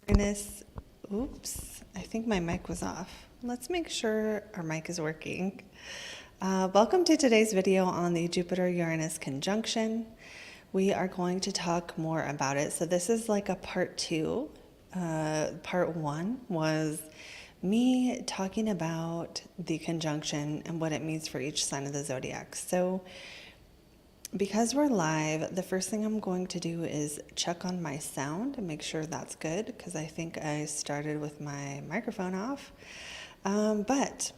Uranus, oops, I think my mic was off. Let's make sure our mic is working. Welcome to today's video on the Jupiter-Uranus conjunction. We are going to talk more about it. So this is like a part two. Part one was me talking about the conjunction and what it means for each sign of the zodiac. So because we're live, the first thing I'm going to do is check on my sound and make sure that's good, because I think I started with my microphone off. But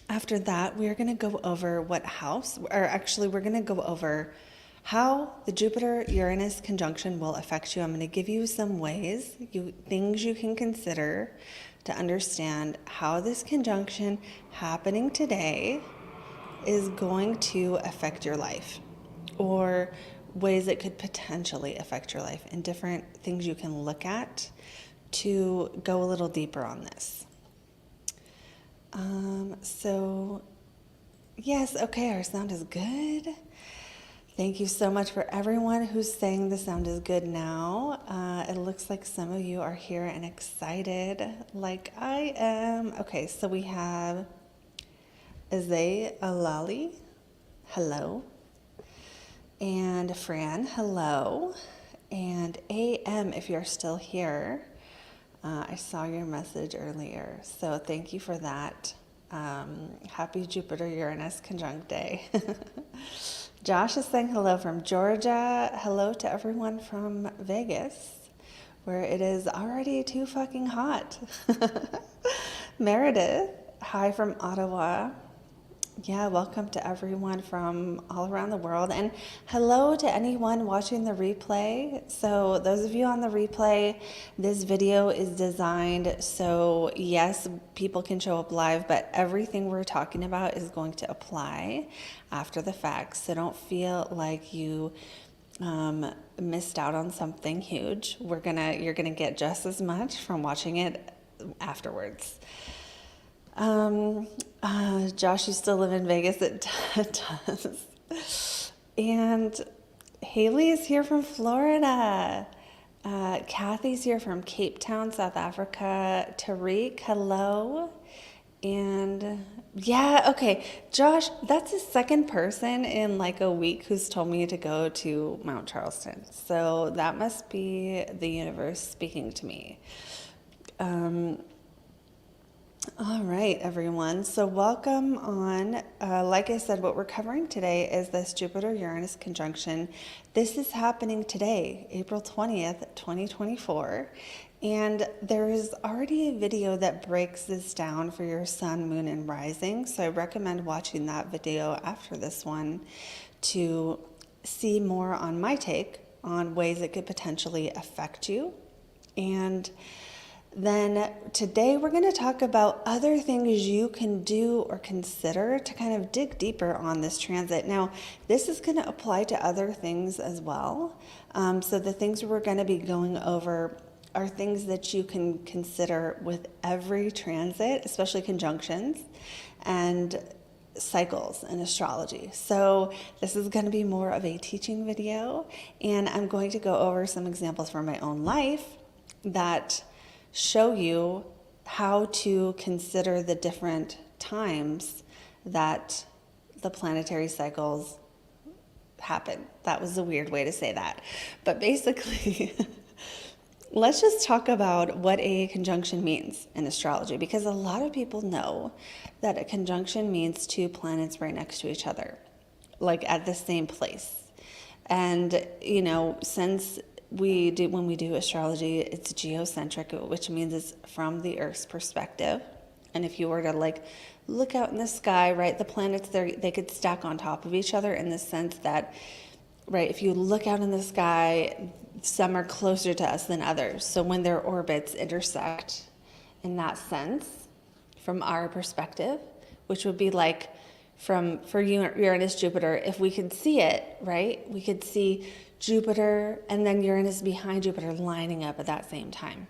after that, we're going to go over what house, or actually we're going to go over how the Jupiter-Uranus conjunction will affect you. I'm going to give you some ways, things you can consider to understand how this conjunction happening today is going to affect your life, or ways it could potentially affect your life, and different things you can look at to go a little deeper on this. So yes, okay, our sound is good. Thank you so much for everyone who's saying the sound is good now. It looks like some of you are here and excited like I am. Okay, so we have Azay Alali, hello. And Fran, hello. And AM, if you're still here, I saw your message earlier, so thank you for that. Happy Jupiter-Uranus conjunct day. Josh is saying hello from Georgia. Hello to everyone from Vegas, where it is already too fucking hot. Meredith, hi from Ottawa. Yeah, welcome to everyone from all around the world, and hello to anyone watching the replay. So those of you on the replay, this video is designed so yes, people can show up live, but everything we're talking about is going to apply after the fact. So don't feel like you missed out on something huge. You're gonna get just as much from watching it afterwards. Josh, you still live in Vegas? It does. And Haley is here from Florida. Kathy's here from Cape Town, South Africa. Tariq, hello. And yeah, okay. Josh, that's the second person in like a week who's told me to go to Mount Charleston. So that must be the universe speaking to me. All right, everyone. So welcome on. Like I said, what we're covering today is this Jupiter-Uranus conjunction. This is happening today, April 20th, 2024. And there is already a video that breaks this down for your sun, moon, and rising. So I recommend watching that video after this one to see more on my take on ways it could potentially affect you. And then today we're going to talk about other things you can do or consider to kind of dig deeper on this transit. Now, this is going to apply to other things as well. So the things we're going to be going over are things that you can consider with every transit, especially conjunctions and cycles in astrology. So this is going to be more of a teaching video, and I'm going to go over some examples from my own life that show you how to consider the different times that the planetary cycles happen. That was a weird way to say that. But basically, let's just talk about what a conjunction means in astrology, because a lot of people know that a conjunction means two planets right next to each other, like at the same place. And, you know, since when we do astrology, it's geocentric, which means it's from the Earth's perspective. And if you were to like look out in the sky, right, the planets there, they could stack on top of each other in the sense that, right, if you look out in the sky, some are closer to us than others. So when their orbits intersect in that sense, from our perspective, which would be like for Uranus, Jupiter, if we could see it, right, we could see Jupiter and then Uranus behind Jupiter lining up at that same time.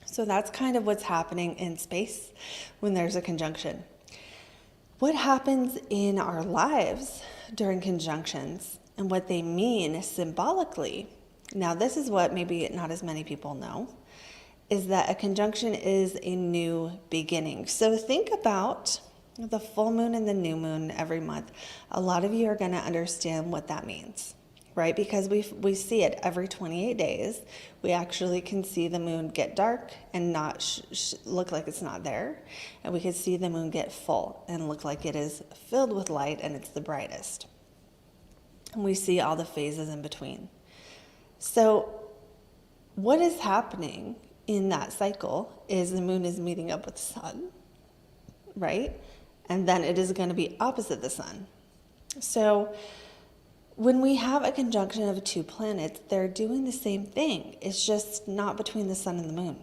So that's kind of what's happening in space when there's a conjunction. What happens in our lives during conjunctions and what they mean symbolically. Now, this is what maybe not as many people know. is that a conjunction is a new beginning. So think about the full moon and the new moon every month. A lot of you are going to understand what that means, right? Because we see it every 28 days. We actually can see the moon get dark and not look like it's not there. And we can see the moon get full and look like it is filled with light and it's the brightest. And we see all the phases in between. So what is happening in that cycle is the moon is meeting up with the sun, right? And then it is going to be opposite the sun. So when we have a conjunction of two planets, they're doing the same thing. It's just not between the sun and the moon.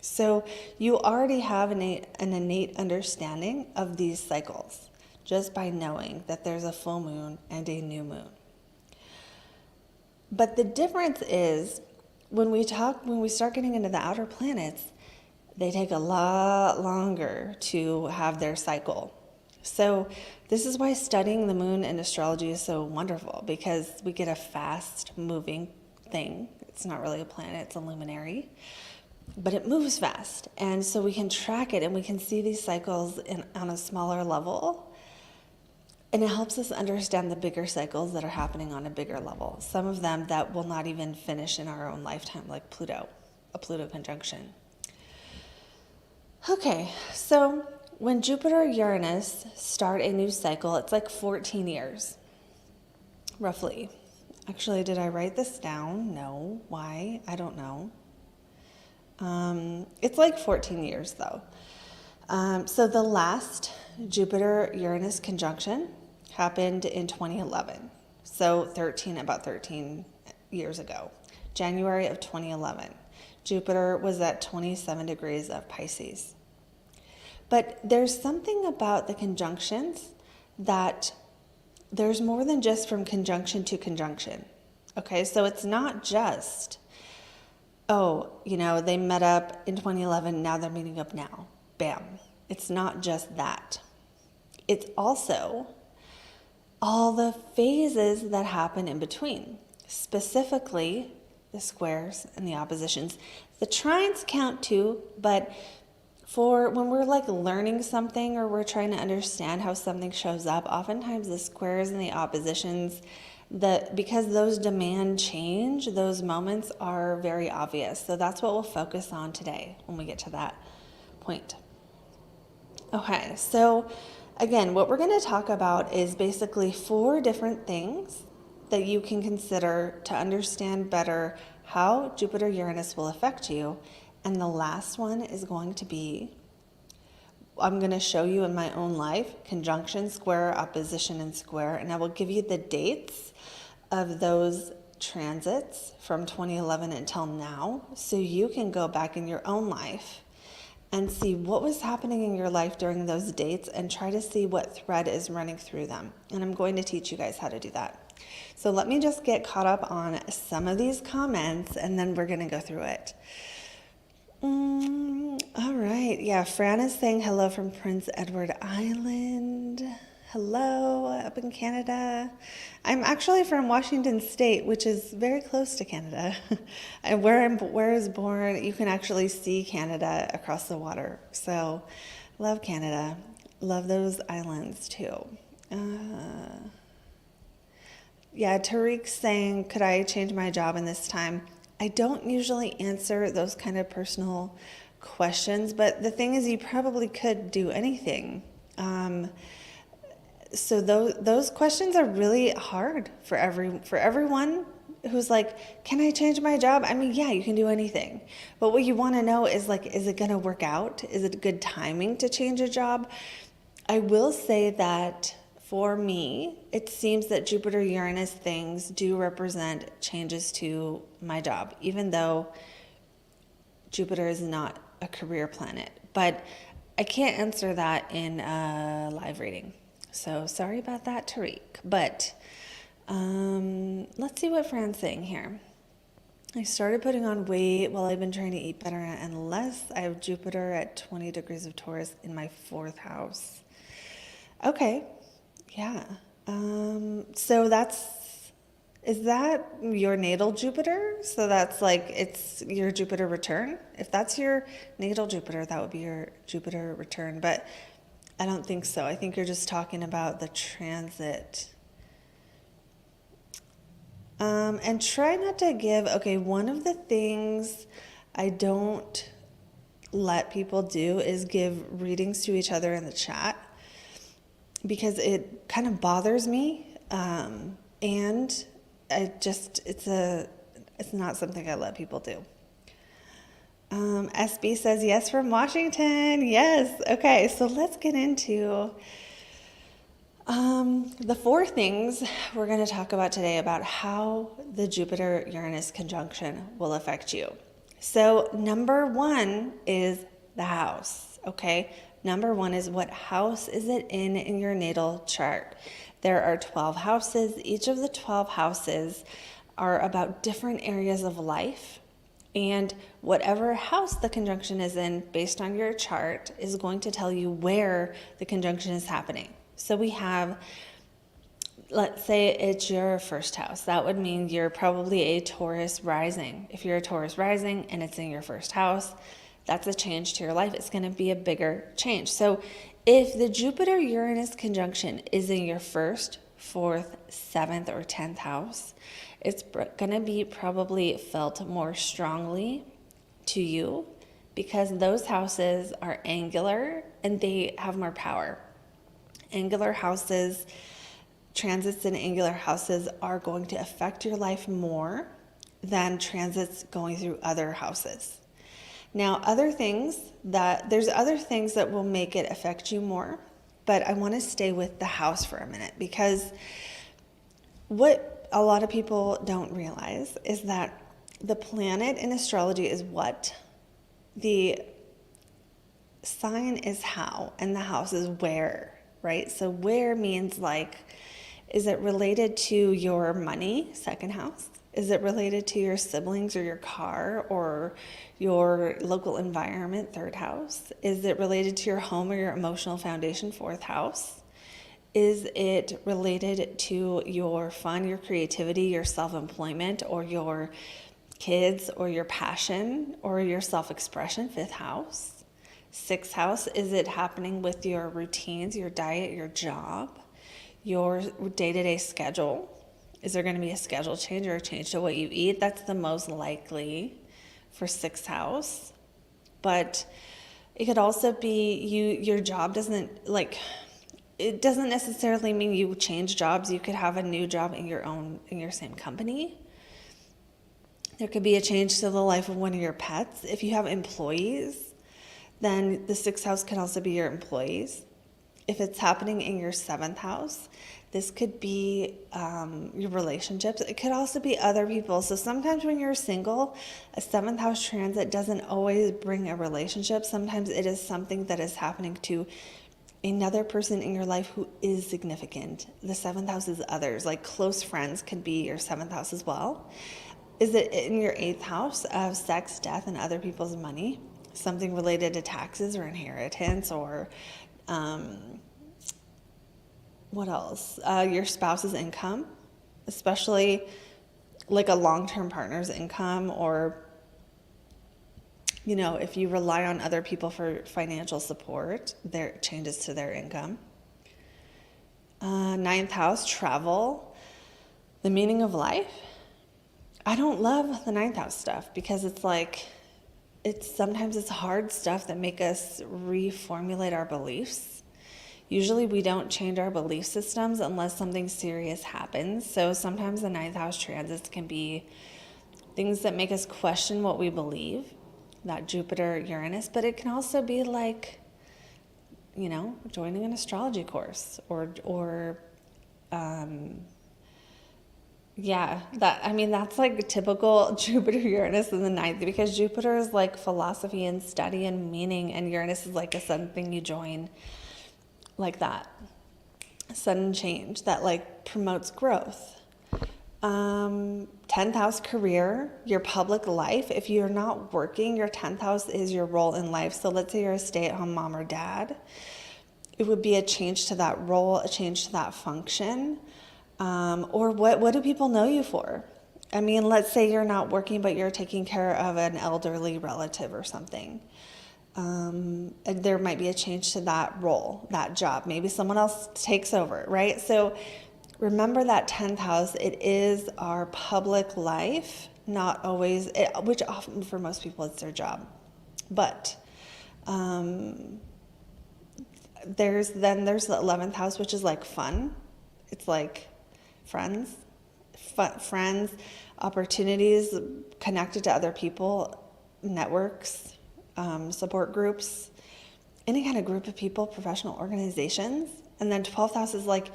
So you already have an innate understanding of these cycles just by knowing that there's a full moon and a new moon. But the difference is when we start getting into the outer planets, they take a lot longer to have their cycle. So this is why studying the moon in astrology is so wonderful, because we get a fast moving thing. It's not really a planet, it's a luminary, but it moves fast. And so we can track it and we can see these cycles on a smaller level. And it helps us understand the bigger cycles that are happening on a bigger level. Some of them that will not even finish in our own lifetime, like Pluto, a Pluto conjunction. Okay, so when Jupiter-Uranus start a new cycle, it's like 14 years, roughly. Actually, did I write this down? No. Why? I don't know. It's like 14 years, though. So the last Jupiter-Uranus conjunction happened in 2011. So about 13 years ago, January of 2011. Jupiter was at 27 degrees of Pisces. But there's something about the conjunctions that there's more than just from conjunction to conjunction. Okay, so it's not just, they met up in 2011, now they're meeting up now. Bam. It's not just that. It's also all the phases that happen in between, specifically the squares and the oppositions. The trines count too, but for when we're like learning something or we're trying to understand how something shows up, oftentimes the squares and the oppositions, because those demand change, those moments are very obvious. So that's what we'll focus on today when we get to that point. Okay, so again, what we're going to talk about is basically 4 different things that you can consider to understand better how Jupiter-Uranus will affect you. And the last one is going to be, I'm going to show you in my own life, conjunction, square, opposition, and square. And I will give you the dates of those transits from 2011 until now, so you can go back in your own life and see what was happening in your life during those dates and try to see what thread is running through them. And I'm going to teach you guys how to do that. So let me just get caught up on some of these comments and then we're going to go through it. All right. Yeah, Fran is saying hello from Prince Edward Island. Hello, up in Canada. I'm actually from Washington State, which is very close to Canada. And where I was born, you can actually see Canada across the water. So, love Canada. Love those islands too. Yeah, Tariq's saying, could I change my job in this time? I don't usually answer those kind of personal questions, but the thing is, you probably could do anything. So those questions are really hard for everyone who's like, can I change my job? I mean, yeah, you can do anything. But what you want to know is like, is it going to work out? Is it good timing to change a job? I will say that for me, it seems that Jupiter-Uranus things do represent changes to my job, even though Jupiter is not a career planet. But I can't answer that in a live reading. So sorry about that, Tariq. But let's see what Fran's saying here. I started putting on weight while I've been trying to eat better and less. I have Jupiter at 20 degrees of Taurus in my 4th house. Okay. Yeah. So Is that your natal Jupiter? So that's like, it's your Jupiter return? If that's your natal Jupiter, that would be your Jupiter return. But I don't think so. I think you're just talking about the transit. And try not to give, okay, one of the things I don't let people do is give readings to each other in the chat, because it kind of bothers me. And it's not something I let people do. SB says yes from Washington. Yes. Okay, so let's get into the 4 things we're going to talk about today about how the Jupiter-Uranus conjunction will affect you. So number 1 is the house, okay? Number 1 is, what house is it in your natal chart? There are 12 houses. Each of the 12 houses are about different areas of life. And whatever house the conjunction is in, based on your chart, is going to tell you where the conjunction is happening. So we have, let's say it's your first house. That would mean you're probably a Taurus rising. If you're a Taurus rising and it's in your first house, that's a change to your life. It's going to be a bigger change. So if the Jupiter-Uranus conjunction is in your 1st, 4th, 7th, or 10th house, it's going to be probably felt more strongly to you, because those houses are angular and they have more power. Angular houses, transits in angular houses are going to affect your life more than transits going through other houses. Now, there's other things that will make it affect you more, but I want to stay with the house for a minute, because what a lot of people don't realize is that the planet in astrology is what? The sign is how, and the house is where, right? So where means, like, is it related to your money, 2nd house? Is it related to your siblings or your car or your local environment, 3rd house? Is it related to your home or your emotional foundation, 4th house? Is it related to your fun, your creativity, your self-employment, or your kids, or your passion, or your self-expression, 5th house? 6th house, is it happening with your routines, your diet, your job, your day-to-day schedule? Is there going to be a schedule change or a change to what you eat? That's the most likely for 6th house. But it could also be your job it doesn't necessarily mean you change jobs. You could have a new job in your same company. There could be a change to the life of one of your pets. If you have employees, then the 6th house can also be your employees. If it's happening in your 7th house, this could be your relationships. It could also be other people. So sometimes when you're single, a 7th house transit doesn't always bring a relationship. Sometimes it is something that is happening to another person in your life who is significant. The 7th house is others, like close friends could be your 7th house as well. Is it in your 8th house of sex, death, and other people's money? Something related to taxes or inheritance, or what else? Your spouse's income, especially like a long-term partner's income, or if you rely on other people for financial support, there changes to their income. 9th house, travel, the meaning of life. I don't love the 9th house stuff, because sometimes it's hard stuff that make us reformulate our beliefs. Usually we don't change our belief systems unless something serious happens. So sometimes the 9th house transits can be things that make us question what we believe, that Jupiter-Uranus, but it can also be like, joining an astrology course that's like typical Jupiter-Uranus in the 9th, because Jupiter is like philosophy and study and meaning, and Uranus is like a sudden thing you join, like that sudden change that like promotes growth. 10th house, career, your public life. If you're not working, your 10th house is your role in life. So let's say you're a stay-at-home mom or dad. It would be a change to that role, a change to that function. Or what do people know you for? I mean, let's say you're not working, but you're taking care of an elderly relative or something. And there might be a change to that role, that job. Maybe someone else takes over, right? So remember that 10th house, it is our public life, not always, which often for most people it's their job. But there's the 11th house, which is like fun. It's like friends, opportunities, connected to other people, networks, support groups, any kind of group of people, professional organizations. And then 12th house is like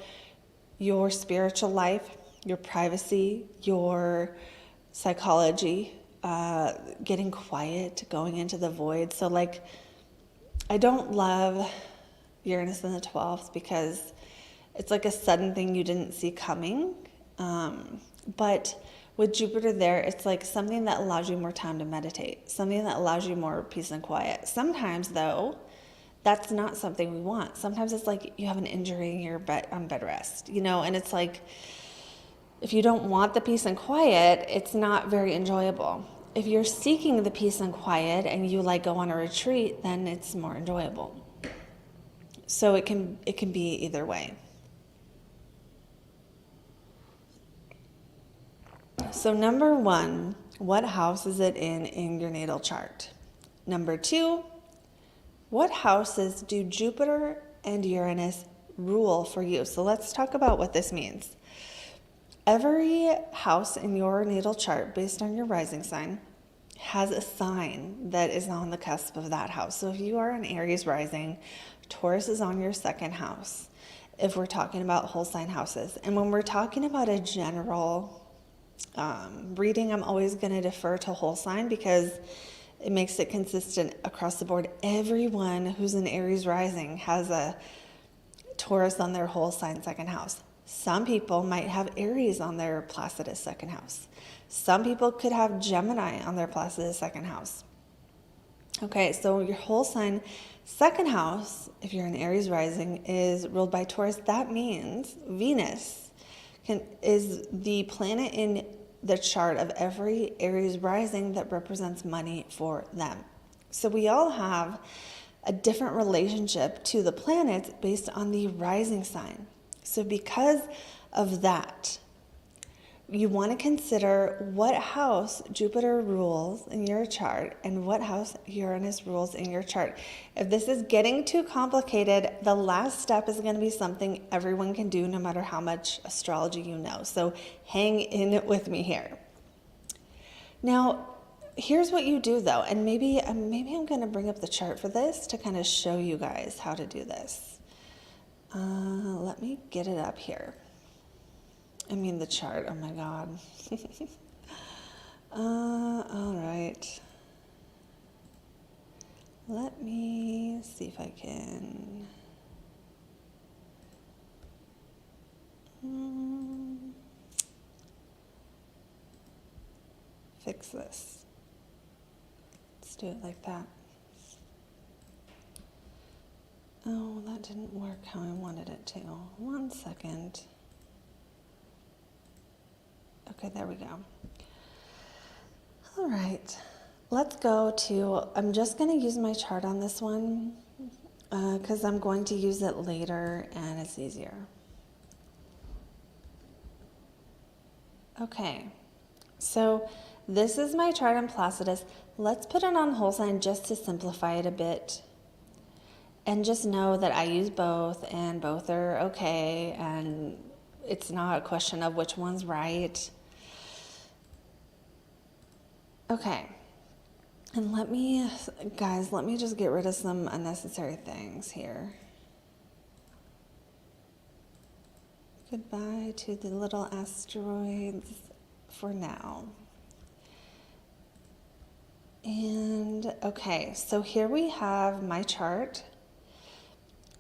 your spiritual life, your privacy, your psychology, getting quiet, going into the void. So like, I don't love Uranus in the 12th because it's like a sudden thing you didn't see coming. But with Jupiter there, it's like something that allows you more time to meditate, something that allows you more peace and quiet. Sometimes, though, that's not something we want. Sometimes it's like you have an injury and you're on bed rest, and it's like if you don't want the peace and quiet, it's not very enjoyable. If you're seeking the peace and quiet and you like go on a retreat, then it's more enjoyable. So it can be either way. So number 1, what house is it in your natal chart? Number 2, what houses do Jupiter and Uranus rule for you? So let's talk about what this means. Every house in your natal chart, based on your rising sign, has a sign that is on the cusp of that house. So if you are an Aries rising, Taurus is on your 2nd house, if we're talking about whole sign houses. And when we're talking about a general reading, I'm always going to defer to whole sign because it makes it consistent across the board. Everyone who's an Aries rising has a Taurus on their whole sign 2nd house. Some people might have Aries on their Placidus 2nd house. Some people could have Gemini on their Placidus 2nd house. Okay, so your whole sign 2nd house, if you're an Aries rising, is ruled by Taurus. That means Venus is the planet in the chart of every Aries rising that represents money for them. So we all have a different relationship to the planets based on the rising sign. So because of that, you want to consider what house Jupiter rules in your chart and what house Uranus rules in your chart. If this is getting too complicated, the last step is going to be something everyone can do no matter how much astrology you know. So hang in with me here. Now, here's what you do though, and maybe I'm going to bring up the chart for this to kind of show you guys how to do this. Let me get it up here. I mean the chart, oh my God. All right. Let me see if I can. Fix this. Let's do it like that. Oh, that didn't work how I wanted it to. 1 second. Okay, there we go. All right, let's go to, I'm just going to use my chart on this one because I'm going to use it later and it's easier. Okay, so this is my chart on Placidus. Let's put it on whole sign just to simplify it a bit. And just know that I use both and both are okay and it's not a question of which one's right. Okay. And let me just get rid of some unnecessary things here. Goodbye to the little asteroids for now. And okay, so here we have my chart.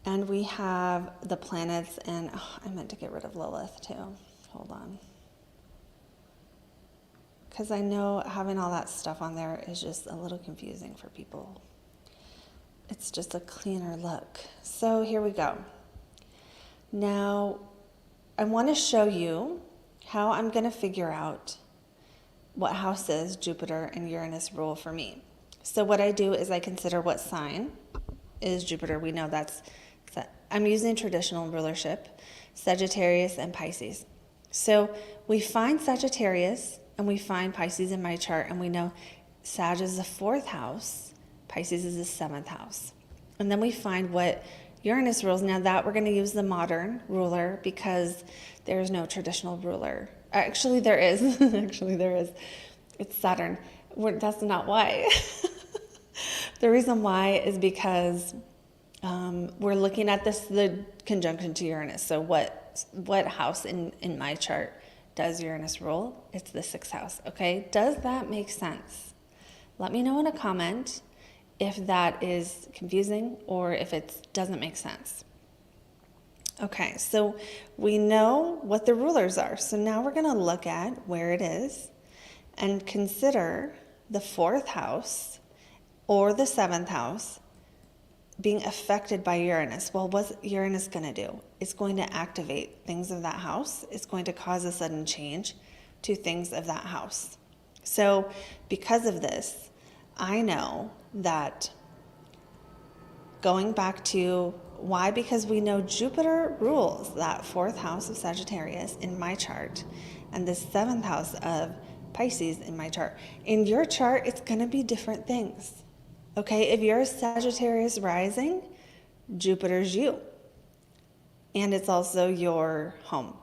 And we have the planets, and I meant to get rid of Lilith too. Hold on. Because I know having all that stuff on there is just a little confusing for people. It's just a cleaner look. So here we go. Now, I want to show you how I'm going to figure out what houses Jupiter and Uranus rule for me. So what I do is I consider what sign is Jupiter. We know I'm using traditional rulership, Sagittarius and Pisces. So we find Sagittarius and we find Pisces in my chart, and we know Sag is the 4th house, Pisces is the 7th house. And then we find what Uranus rules. Now that we're going to use the modern ruler because there is no traditional ruler. Actually, there is. Actually, there is. It's Saturn. That's not why. The reason why is because we're looking at the conjunction to Uranus. So what house in my chart does Uranus rule? It's the 6th house. Okay, does that make sense? Let me know in a comment if that is confusing or if it doesn't make sense. Okay, so we know what the rulers are. So now we're going to look at where it is and consider the 4th house or the 7th house being affected by Uranus. Well, what's Uranus going to do? It's going to activate things of that house. It's going to cause a sudden change to things of that house. So because of this, I know that going back to why, because we know Jupiter rules that 4th house of Sagittarius in my chart and the 7th house of Pisces in my chart. In your chart, it's going to be different things. Okay, if you're a Sagittarius rising, Jupiter's you. And it's also your home.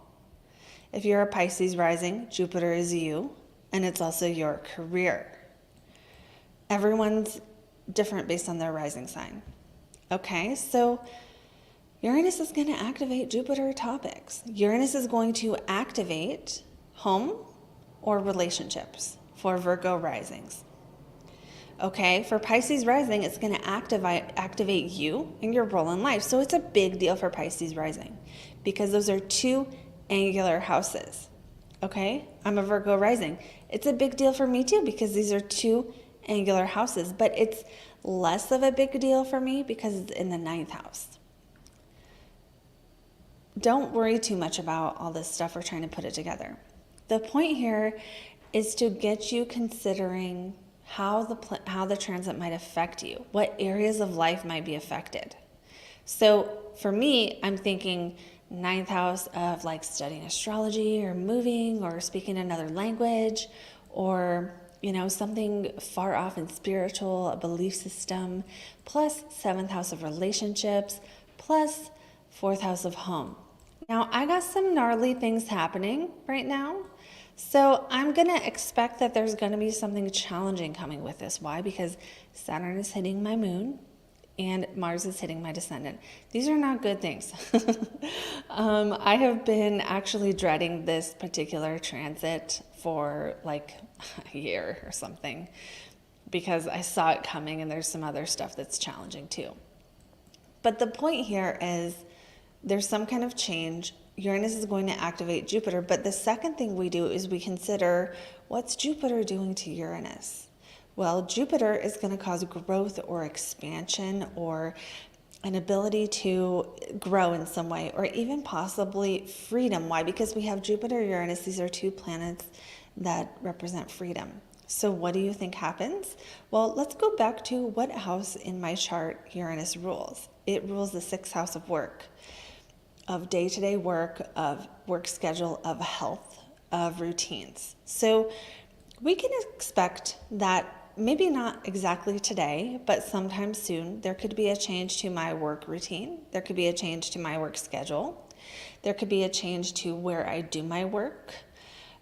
If you're a Pisces rising, Jupiter is you, and it's also your career. Everyone's different based on their rising sign. Okay, so Uranus is going to activate Jupiter topics. Uranus is going to activate home or relationships for Virgo risings. Okay, for Pisces rising, it's going to activate you and your role in life. So it's a big deal for Pisces rising because those are 2 angular houses. Okay, I'm a Virgo rising. It's a big deal for me too because these are 2 angular houses, but it's less of a big deal for me because it's in the 9th house. Don't worry too much about all this stuff. We're trying to put it together. The point here is to get you considering how the transit might affect you, what areas of life might be affected. So for me, I'm thinking 9th house of like studying astrology or moving or speaking another language or, something far off and spiritual, a belief system, plus 7th house of relationships, plus 4th house of home. Now, I got some gnarly things happening right now. So I'm going to expect that there's going to be something challenging coming with this. Why? Because Saturn is hitting my moon and Mars is hitting my descendant. These are not good things. I have been actually dreading this particular transit for like a year or something because I saw it coming and there's some other stuff that's challenging too. But the point here is there's some kind of change. Uranus is going to activate Jupiter, but the second thing we do is we consider what's Jupiter doing to Uranus? Well, Jupiter is going to cause growth or expansion or an ability to grow in some way or even possibly freedom. Why? Because we have Jupiter, Uranus. These are 2 planets that represent freedom. So what do you think happens? Well, let's go back to what house in my chart Uranus rules. It rules the 6th house of work, of day-to-day work, of work schedule, of health, of routines. So we can expect that maybe not exactly today, but sometime soon, there could be a change to my work routine. There could be a change to my work schedule. There could be a change to where I do my work.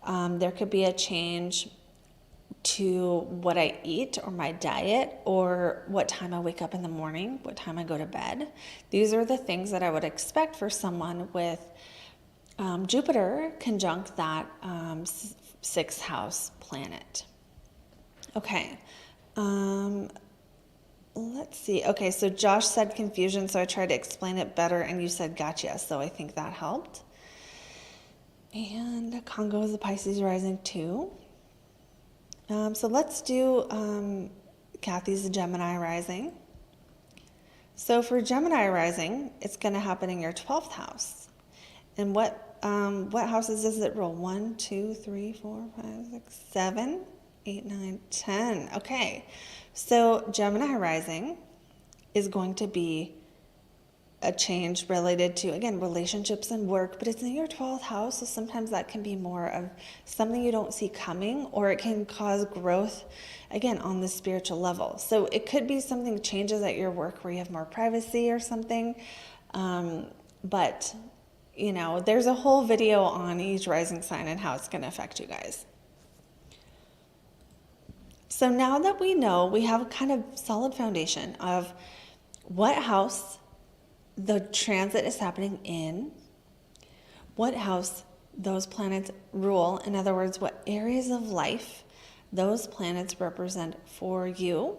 There could be a change to what I eat or my diet or what time I wake up in the morning, what time I go to bed. These are the things that I would expect for someone with Jupiter conjunct that 6th house planet. Okay, let's see. Okay, so Josh said confusion, so I tried to explain it better, and you said gotcha, so I think that helped. And Congo is a Pisces rising too. So let's do Kathy's a Gemini rising. So for Gemini rising, it's going to happen in your 12th house. And what what houses does it rule? 1, 2, 3, 4, 5, 6, 7, 8, 9, 10. Okay, so Gemini rising is going to be a change related to, again, relationships and work, but it's in your 12th house, so sometimes that can be more of something you don't see coming, or it can cause growth, again, on the spiritual level. So it could be something changes at your work where you have more privacy or something, but, you know, there's a whole video on each rising sign and how it's going to affect you guys. So now that we know, we have a kind of solid foundation of what house the transit is happening in, what house those planets rule, in other words, what areas of life those planets represent for you.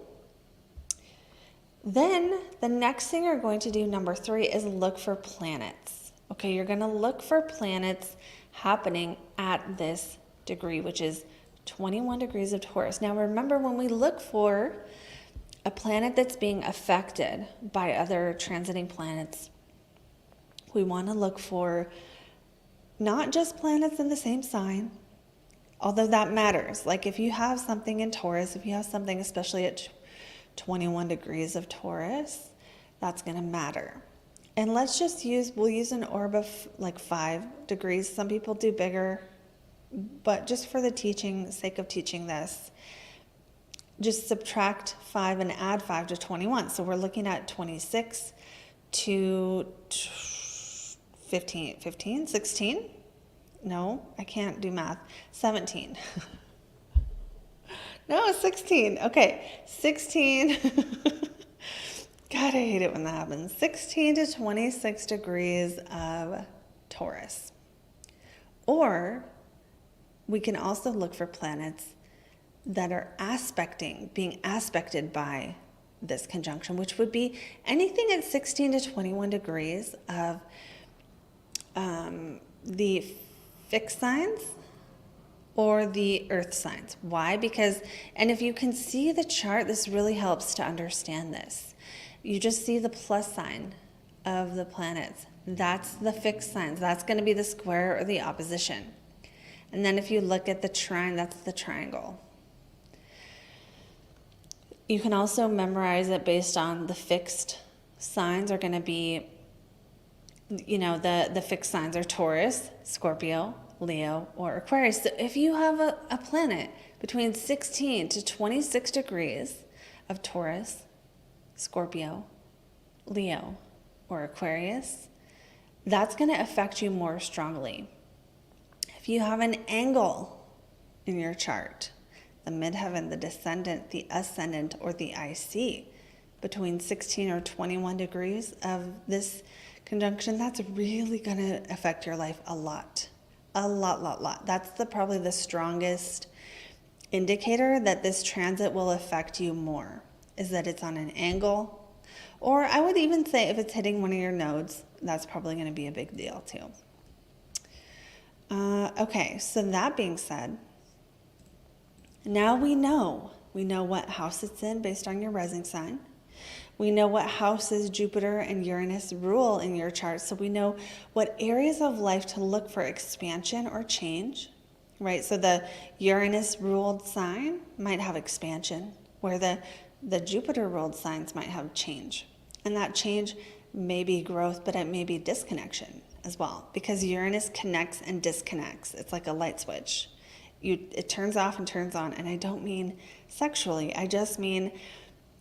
Then the next thing you're going to do, number 3, is look for planets. Okay, you're going to look for planets happening at this degree, which is 21 degrees of Taurus. Now remember, when we look for a planet that's being affected by other transiting planets, we want to look for not just planets in the same sign, although that matters. Like if you have something in Taurus, if you have something especially at 21 degrees of Taurus, that's going to matter. And we'll use an orb of like 5 degrees. Some people do bigger, but just for the sake of teaching this, just subtract 5 and add 5 to 21. So we're looking at 26 to 15, 16? No, I can't do math. 17. No, 16. Okay, 16. God, I hate it when that happens. 16 to 26 degrees of Taurus. Or we can also look for planets that are being aspected by this conjunction, which would be anything at 16 to 21 degrees of the fixed signs or the earth signs. Why? Because, and if you can see the chart, this really helps to understand this. You just see the plus sign of the planets. That's the fixed signs. That's going to be the square or the opposition. And then if you look at the trine, that's the triangle. You can also memorize it based on the fixed signs are going to be, you know, the fixed signs are Taurus, Scorpio, Leo, or Aquarius. So if you have a planet between 16 to 26 degrees of Taurus, Scorpio, Leo, or Aquarius, that's going to affect you more strongly. If you have an angle in your chart, the midheaven, the descendant, the ascendant, or the IC, between 16 or 21 degrees of this conjunction, that's really going to affect your life a lot. A lot. That's probably the strongest indicator that this transit will affect you more, is that it's on an angle. Or I would even say if it's hitting one of your nodes, that's probably going to be a big deal too. Okay, so that being said, now we know what house it's in based on your rising sign. We know what houses Jupiter and Uranus rule in your chart, so we know what areas of life to look for expansion or change, right? So the Uranus-ruled sign might have expansion, where the Jupiter-ruled signs might have change. And that change may be growth, but it may be disconnection as well, because Uranus connects and disconnects. It's like a light switch. It turns off and turns on, and I don't mean sexually. I just mean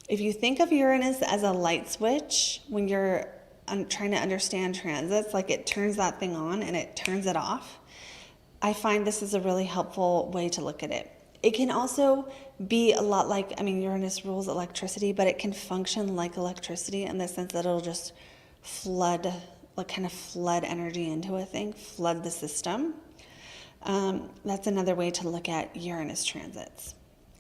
if you think of Uranus as a light switch, when you're trying to understand transits, like it turns that thing on and it turns it off. I find this is a really helpful way to look at it. It can also be a lot like, Uranus rules electricity, but it can function like electricity in the sense that it'll just flood energy into a thing, flood the system. That's another way to look at Uranus transits.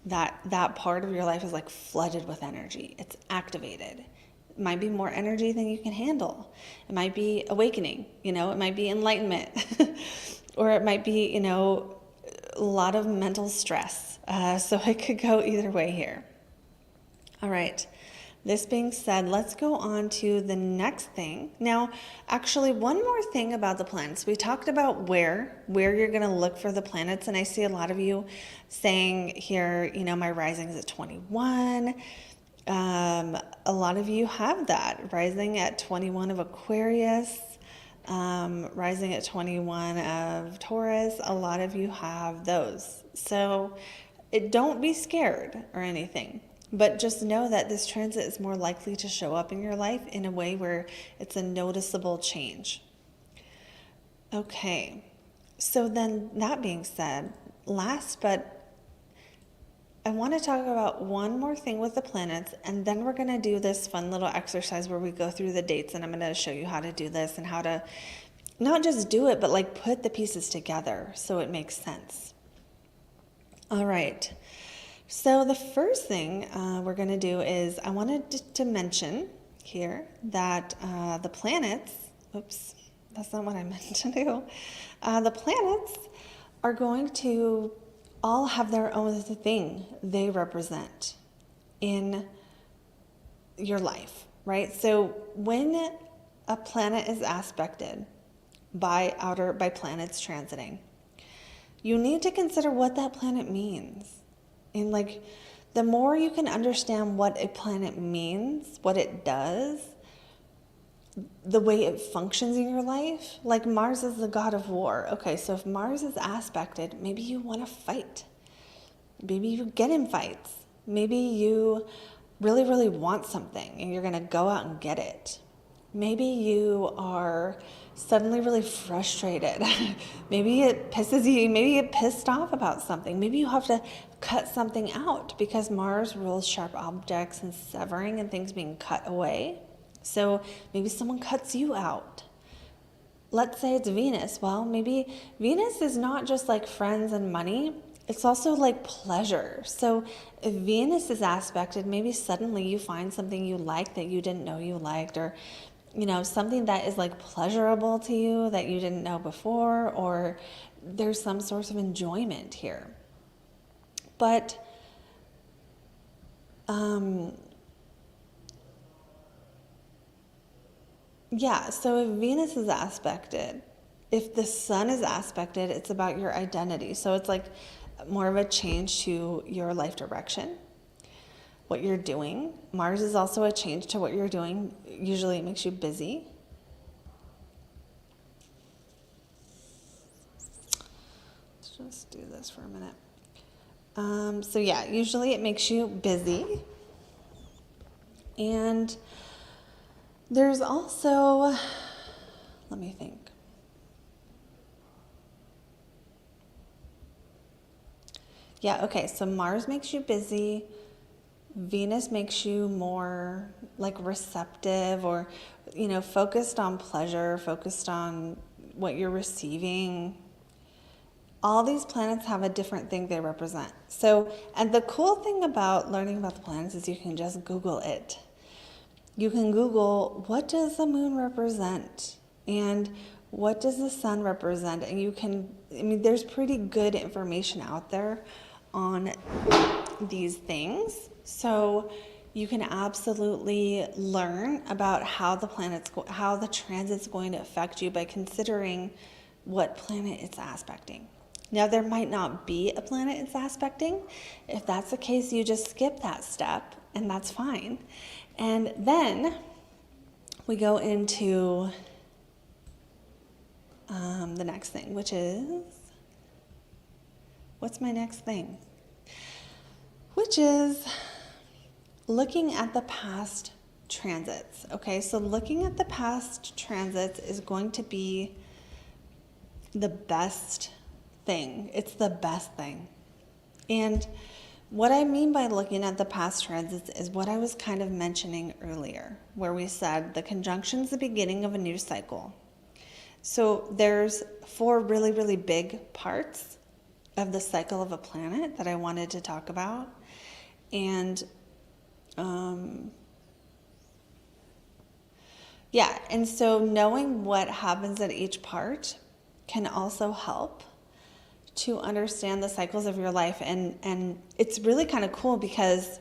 That part of your life is like flooded with energy. It's activated. It might be more energy than you can handle. It might be awakening, it might be enlightenment, or it might be, a lot of mental stress. So it could go either way here. All right, This being said, let's go on to the next thing. Now, actually, one more thing about the planets. We talked about where you're going to look for the planets, and I see a lot of you saying here, my rising is at 21. A lot of you have that, rising at 21 of Aquarius, rising at 21 of Taurus. A lot of you have those. So don't be scared or anything. But just know that this transit is more likely to show up in your life in a way where it's a noticeable change. Okay, so then that being said, I want to talk about one more thing with the planets, and then we're going to do this fun little exercise where we go through the dates, and I'm going to show you how to do this and how to not just do it, but like put the pieces together so it makes sense. All right. So the first thing we're going to do is I wanted to mention here that the planets, oops, that's not what I meant to do. The planets are going to all have their own thing they represent in your life, right? So when a planet is aspected by planets transiting, you need to consider what that planet means. And the more you can understand what a planet means, what it does, the way it functions in your life, like Mars is the god of war. Okay, so if Mars is aspected, maybe you want to fight. Maybe you get in fights. Maybe you really, really want something and you're going to go out and get it. Maybe you are suddenly really frustrated. Maybe it pisses you. Maybe you get pissed off about something. Maybe you have to cut something out because Mars rules sharp objects and severing and things being cut away. So maybe someone cuts you out. Let's say it's Venus. Well, maybe Venus is not just like friends and money. It's also like pleasure. So if Venus is aspected, maybe suddenly you find something you like that you didn't know you liked, or something that is like pleasurable to you that you didn't know before, or there's some source of enjoyment here. But so if Venus is aspected, if the sun is aspected, it's about your identity. So it's like more of a change to your life direction, what you're doing. Mars is also a change to what you're doing. Usually it makes you busy. Let's just do this for a minute. Usually it makes you busy. And there's also, let me think. So Mars makes you busy. Venus makes you more like receptive, or, focused on pleasure, focused on what you're receiving. All these planets have a different thing they represent. So, and the cool thing about learning about the planets is you can just Google it. You can Google, what does the moon represent? And what does the sun represent? And there's pretty good information out there on these things. So you can absolutely learn about how the transit's going to affect you by considering what planet it's aspecting. Now, there might not be a planet it's aspecting. If that's the case, you just skip that step, and that's fine. And then we go into the next thing, which is, what's my next thing? Which is looking at the past transits. Okay, so looking at the past transits is going to be the best thing. It's the best thing. And what I mean by looking at the past transits is what I was kind of mentioning earlier, where we said the conjunction is the beginning of a new cycle. So there's 4 really, really big parts of the cycle of a planet that I wanted to talk about. And and so knowing what happens at each part can also help to understand the cycles of your life. And it's really kind of cool because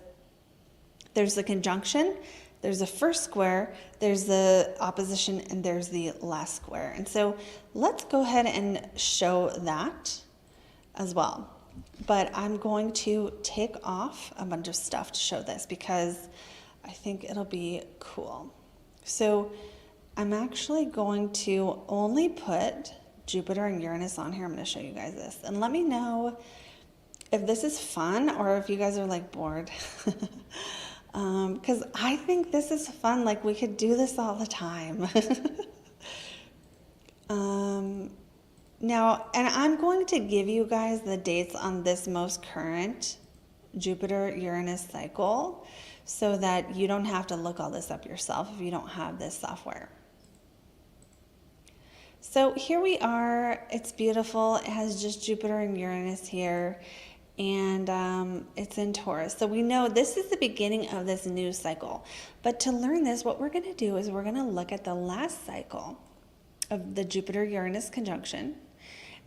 There's the conjunction, there's the first square, there's the opposition, and there's the last square. And so let's go ahead and show that as well. But I'm going to take off a bunch of stuff to show this because I think it'll be cool. So I'm actually going to only put Jupiter and Uranus on here. I'm going to show you guys this. And let me know if this is fun or if you guys are like bored. Because I think this is fun. Like we could do this all the time. Now, and I'm going to give you guys the dates on this most current Jupiter-Uranus cycle so that you don't have to look all this up yourself if you don't have this software. So here we are. It's beautiful. It has just Jupiter and Uranus here, and it's in Taurus. So we know this is the beginning of this new cycle. But to learn this, what we're going to do is we're going to look at the last cycle of the Jupiter-Uranus conjunction,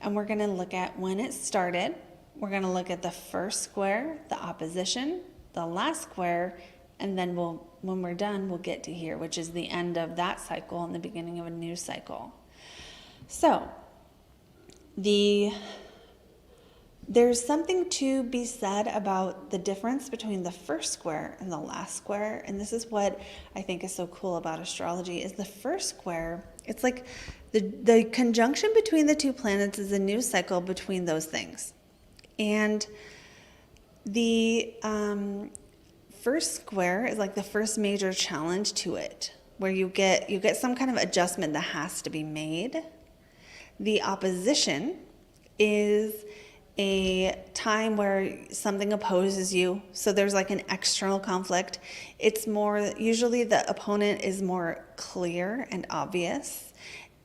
and we're going to look at when it started. We're going to look at the first square, the opposition, the last square, and then when we're done, we'll get to here, which is the end of that cycle and the beginning of a new cycle. So there's something to be said about the difference between the first square and the last square, and this is what I think is so cool about astrology, is the first square, it's like the conjunction between the two planets is a new cycle between those things. And the first square is like the first major challenge to it, where you get some kind of adjustment that has to be made. The opposition is a time where something opposes you, so there's like an external conflict. It's more, usually the opponent is more clear and obvious.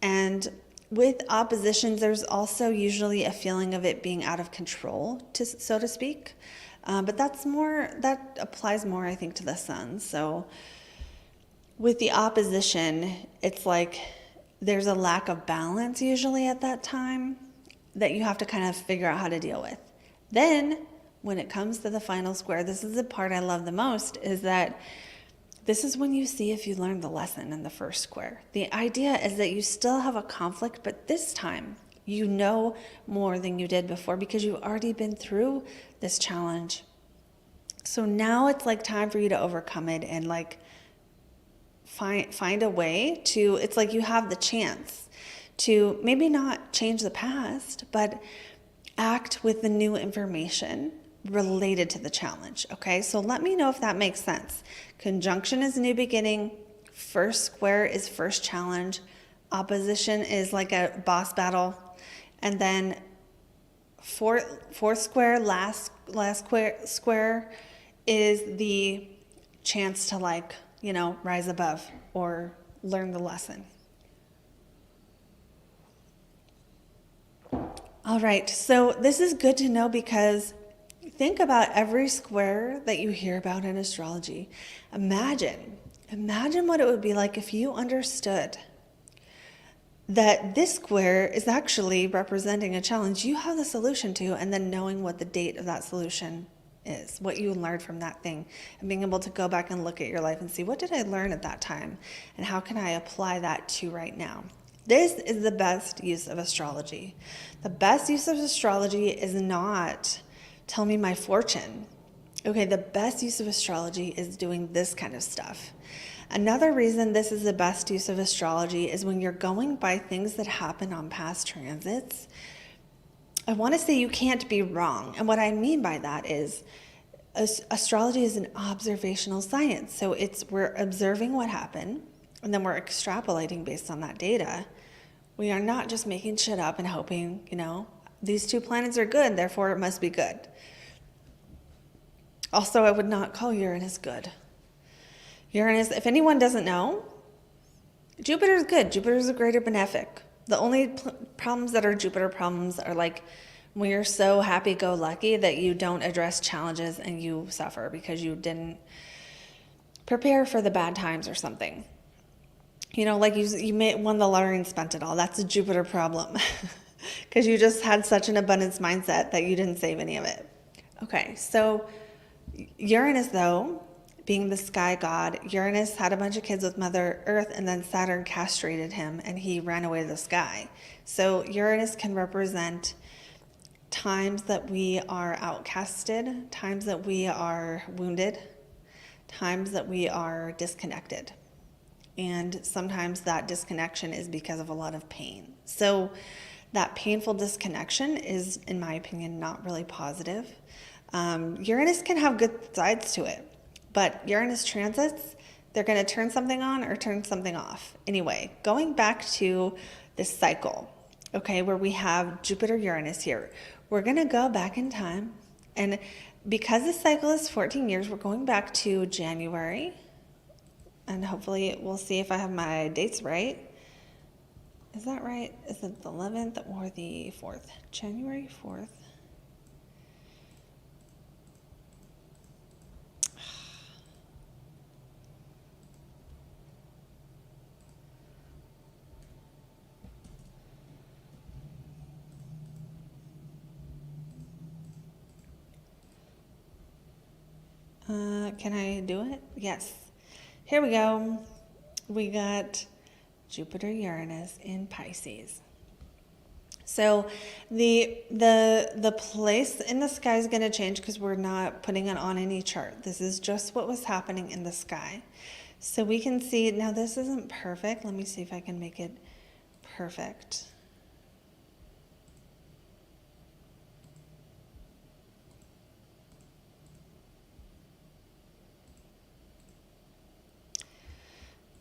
And with oppositions, there's also usually a feeling of it being out of control, so to speak. But that applies more, I think, to the sun. So with the opposition, it's like there's a lack of balance usually at that time that you have to kind of figure out how to deal with. Then when it comes to the final square, this is the part I love the most, is that this is when you see if you learned the lesson in the first square. The idea is that you still have a conflict, but this time you know more than you did before because you've already been through this challenge. So now it's like time for you to overcome it and like find a way to, it's like you have the chance to maybe not change the past, but act with the new information related to the challenge. Okay, so let me know if that makes sense. Conjunction is new beginning. First square is first challenge. Opposition is like a boss battle. And then fourth square, last square is the chance to rise above or learn the lesson. All right, so this is good to know because think about every square that you hear about in astrology. Imagine what it would be like if you understood that this square is actually representing a challenge you have the solution to, and then knowing what the date of that solution is, what you learned from that thing, and being able to go back and look at your life and see, what did I learn at that time, and how can I apply that to right now? This is the best use of astrology. The best use of astrology is not tell me my fortune. Okay, the best use of astrology is doing this kind of stuff. Another reason this is the best use of astrology is when you're going by things that happen on past transits. I want to say you can't be wrong. And what I mean by that is astrology is an observational science. So we're observing what happened, and then we're extrapolating based on that data. We are not just making shit up and hoping, these two planets are good, therefore it must be good. Also, I would not call Uranus good. Uranus, if anyone doesn't know, Jupiter is good. Jupiter is a greater benefic. The only problems that are Jupiter problems are like when you're so happy-go-lucky that you don't address challenges and you suffer because you didn't prepare for the bad times or something. Like you won the lottery and spent it all. That's a Jupiter problem because you just had such an abundance mindset that you didn't save any of it. Okay, so Uranus, though, being the sky god. Uranus had a bunch of kids with Mother Earth, and then Saturn castrated him and he ran away to the sky. So Uranus can represent times that we are outcasted, times that we are wounded, times that we are disconnected. And sometimes that disconnection is because of a lot of pain. So that painful disconnection is, in my opinion, not really positive. Uranus can have good sides to it, but Uranus transits, they're going to turn something on or turn something off. Anyway, going back to this cycle, okay, where we have Jupiter-Uranus here, we're going to go back in time. And because this cycle is 14 years, we're going back to January. And hopefully we'll see if I have my dates right. Is that right? Is it the 11th or the 4th? January 4th. Can I do it? Yes. Here we go. We got Jupiter-Uranus in Pisces. So the place in the sky is going to change because we're not putting it on any chart. This is just what was happening in the sky. So we can see, now this isn't perfect. Let me see if I can make it perfect.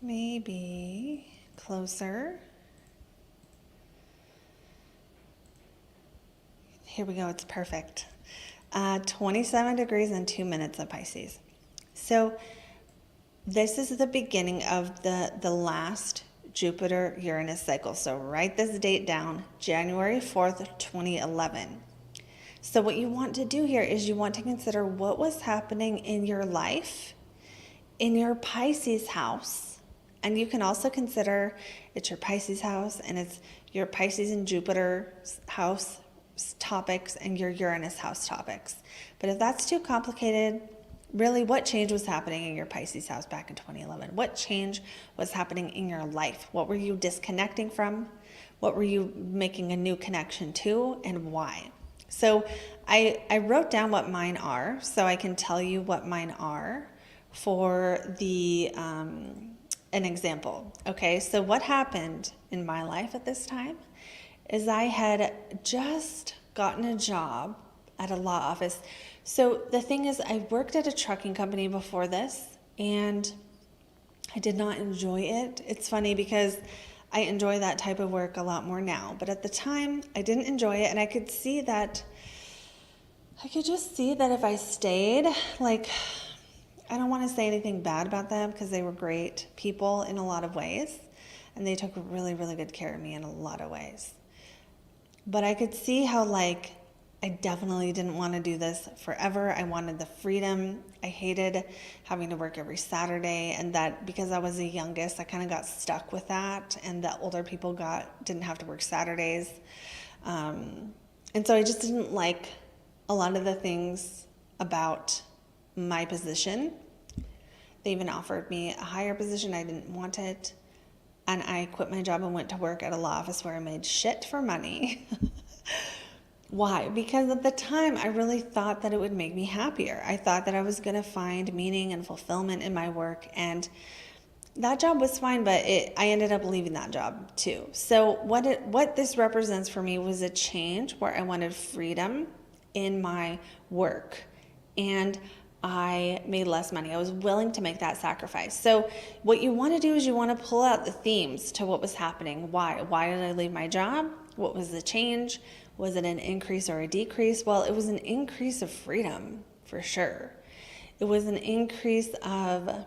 Maybe closer. Here we go, it's perfect. 27 degrees and 2 minutes of Pisces. So this is the beginning of the last Jupiter-Uranus cycle. So write this date down, January 4th, 2011. So what you want to do here is you want to consider what was happening in your life, in your Pisces house. And you can also consider it's your Pisces house and it's your Pisces and Jupiter house topics and your Uranus house topics. But if that's too complicated, really what change was happening in your Pisces house back in 2011? What change was happening in your life? What were you disconnecting from? What were you making a new connection to, and why? So I wrote down what mine are so I can tell you what mine are for the an example. Okay, so what happened in my life at this time is I had just gotten a job at a law office. So the thing is, I worked at a trucking company before this and I did not enjoy it. It's funny because I enjoy that type of work a lot more now, but at the time I didn't enjoy it, and I could see that, I could just see that if I stayed, like, I don't want to say anything bad about them because they were great people in a lot of ways, and they took really, really good care of me in a lot of ways. But I could see how, like, I definitely didn't want to do this forever. I wanted the freedom. I hated having to work every Saturday, and that because I was the youngest, I kind of got stuck with that, and the older people didn't have to work Saturdays. And so I just didn't like a lot of the things about my position. They even offered me a higher position. I didn't want it. And I quit my job and went to work at a law office where I made shit for money. Why? Because at the time, I really thought that it would make me happier. I thought that I was going to find meaning and fulfillment in my work. And that job was fine, but I ended up leaving that job too. So what this represents for me was a change where I wanted freedom in my work. And I made less money. I was willing to make that sacrifice. So what you want to do is you want to pull out the themes to what was happening. Why? Why did I leave my job? What was the change? Was it an increase or a decrease? Well, it was an increase of freedom, for sure. It was an increase of,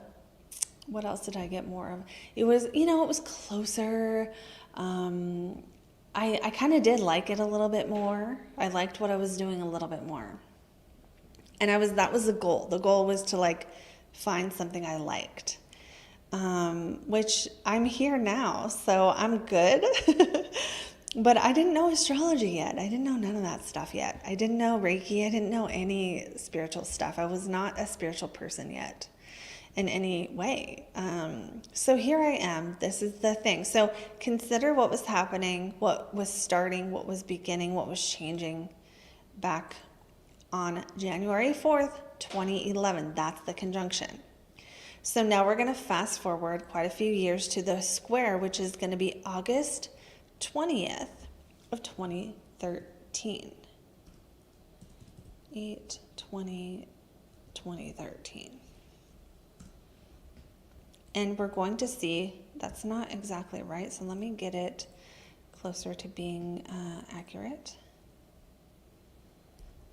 what else did I get more of? It was, it was closer. I kind of did like it a little bit more. I liked what I was doing a little bit more. And that was the goal. The goal was to find something I liked, which I'm here now, so I'm good. But I didn't know astrology yet. I didn't know none of that stuff yet. I didn't know Reiki. I didn't know any spiritual stuff. I was not a spiritual person yet. in any way. So here I am. This is the thing. So consider what was happening, what was starting, what was beginning, what was changing back on January 4th, 2011. That's the conjunction. So now we're going to fast forward quite a few years to the square, which is going to be August 20th of 2013. 8/20/2013. And we're going to see, that's not exactly right, so let me get it closer to being accurate.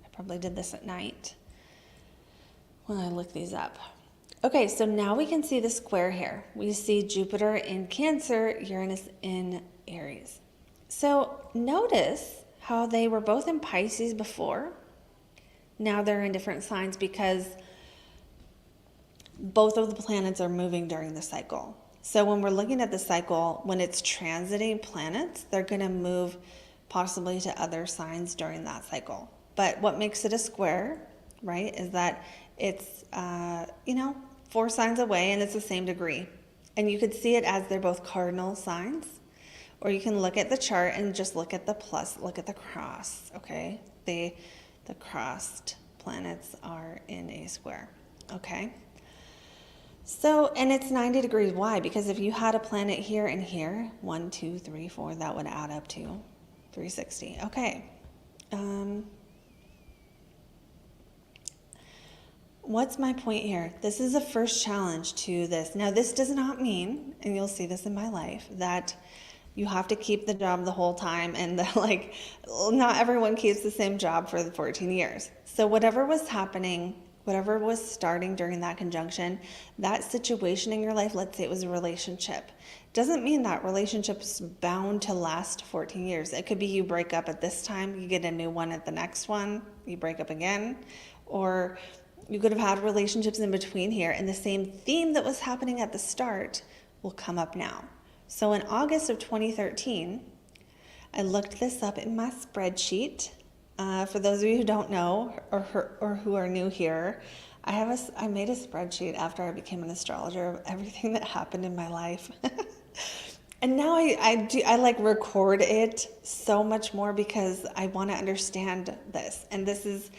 I probably did this at night when I look these up. Okay, so now we can see the square here. We see Jupiter in Cancer, Uranus in Aries. So notice how they were both in Pisces before. Now they're in different signs because both of the planets are moving during the cycle. So when we're looking at the cycle, when it's transiting planets, they're going to move possibly to other signs during that cycle. But what makes it a square, right, is that it's, 4 signs away and it's the same degree. And you could see it as they're both cardinal signs, or you can look at the chart and just look at the plus, look at the cross, okay? The crossed planets are in a square, okay? So, and it's 90 degrees. Why? Because if you had a planet here and here, 1, 2, 3, 4, that would add up to 360. Okay. What's my point here? This is the first challenge to this. Now, this does not mean, and you'll see this in my life, that you have to keep the job the whole time, and not everyone keeps the same job for the 14 years. So whatever was happening, whatever was starting during that conjunction, that situation in your life, let's say it was a relationship, doesn't mean that relationship is bound to last 14 years. It could be you break up at this time, you get a new one at the next one, you break up again, or you could have had relationships in between here, and the same theme that was happening at the start will come up now. So in August of 2013, I looked this up in my spreadsheet. For those of you who don't know or who are new here, I made a spreadsheet after I became an astrologer of everything that happened in my life. And now I record it so much more because I want to understand this. And this is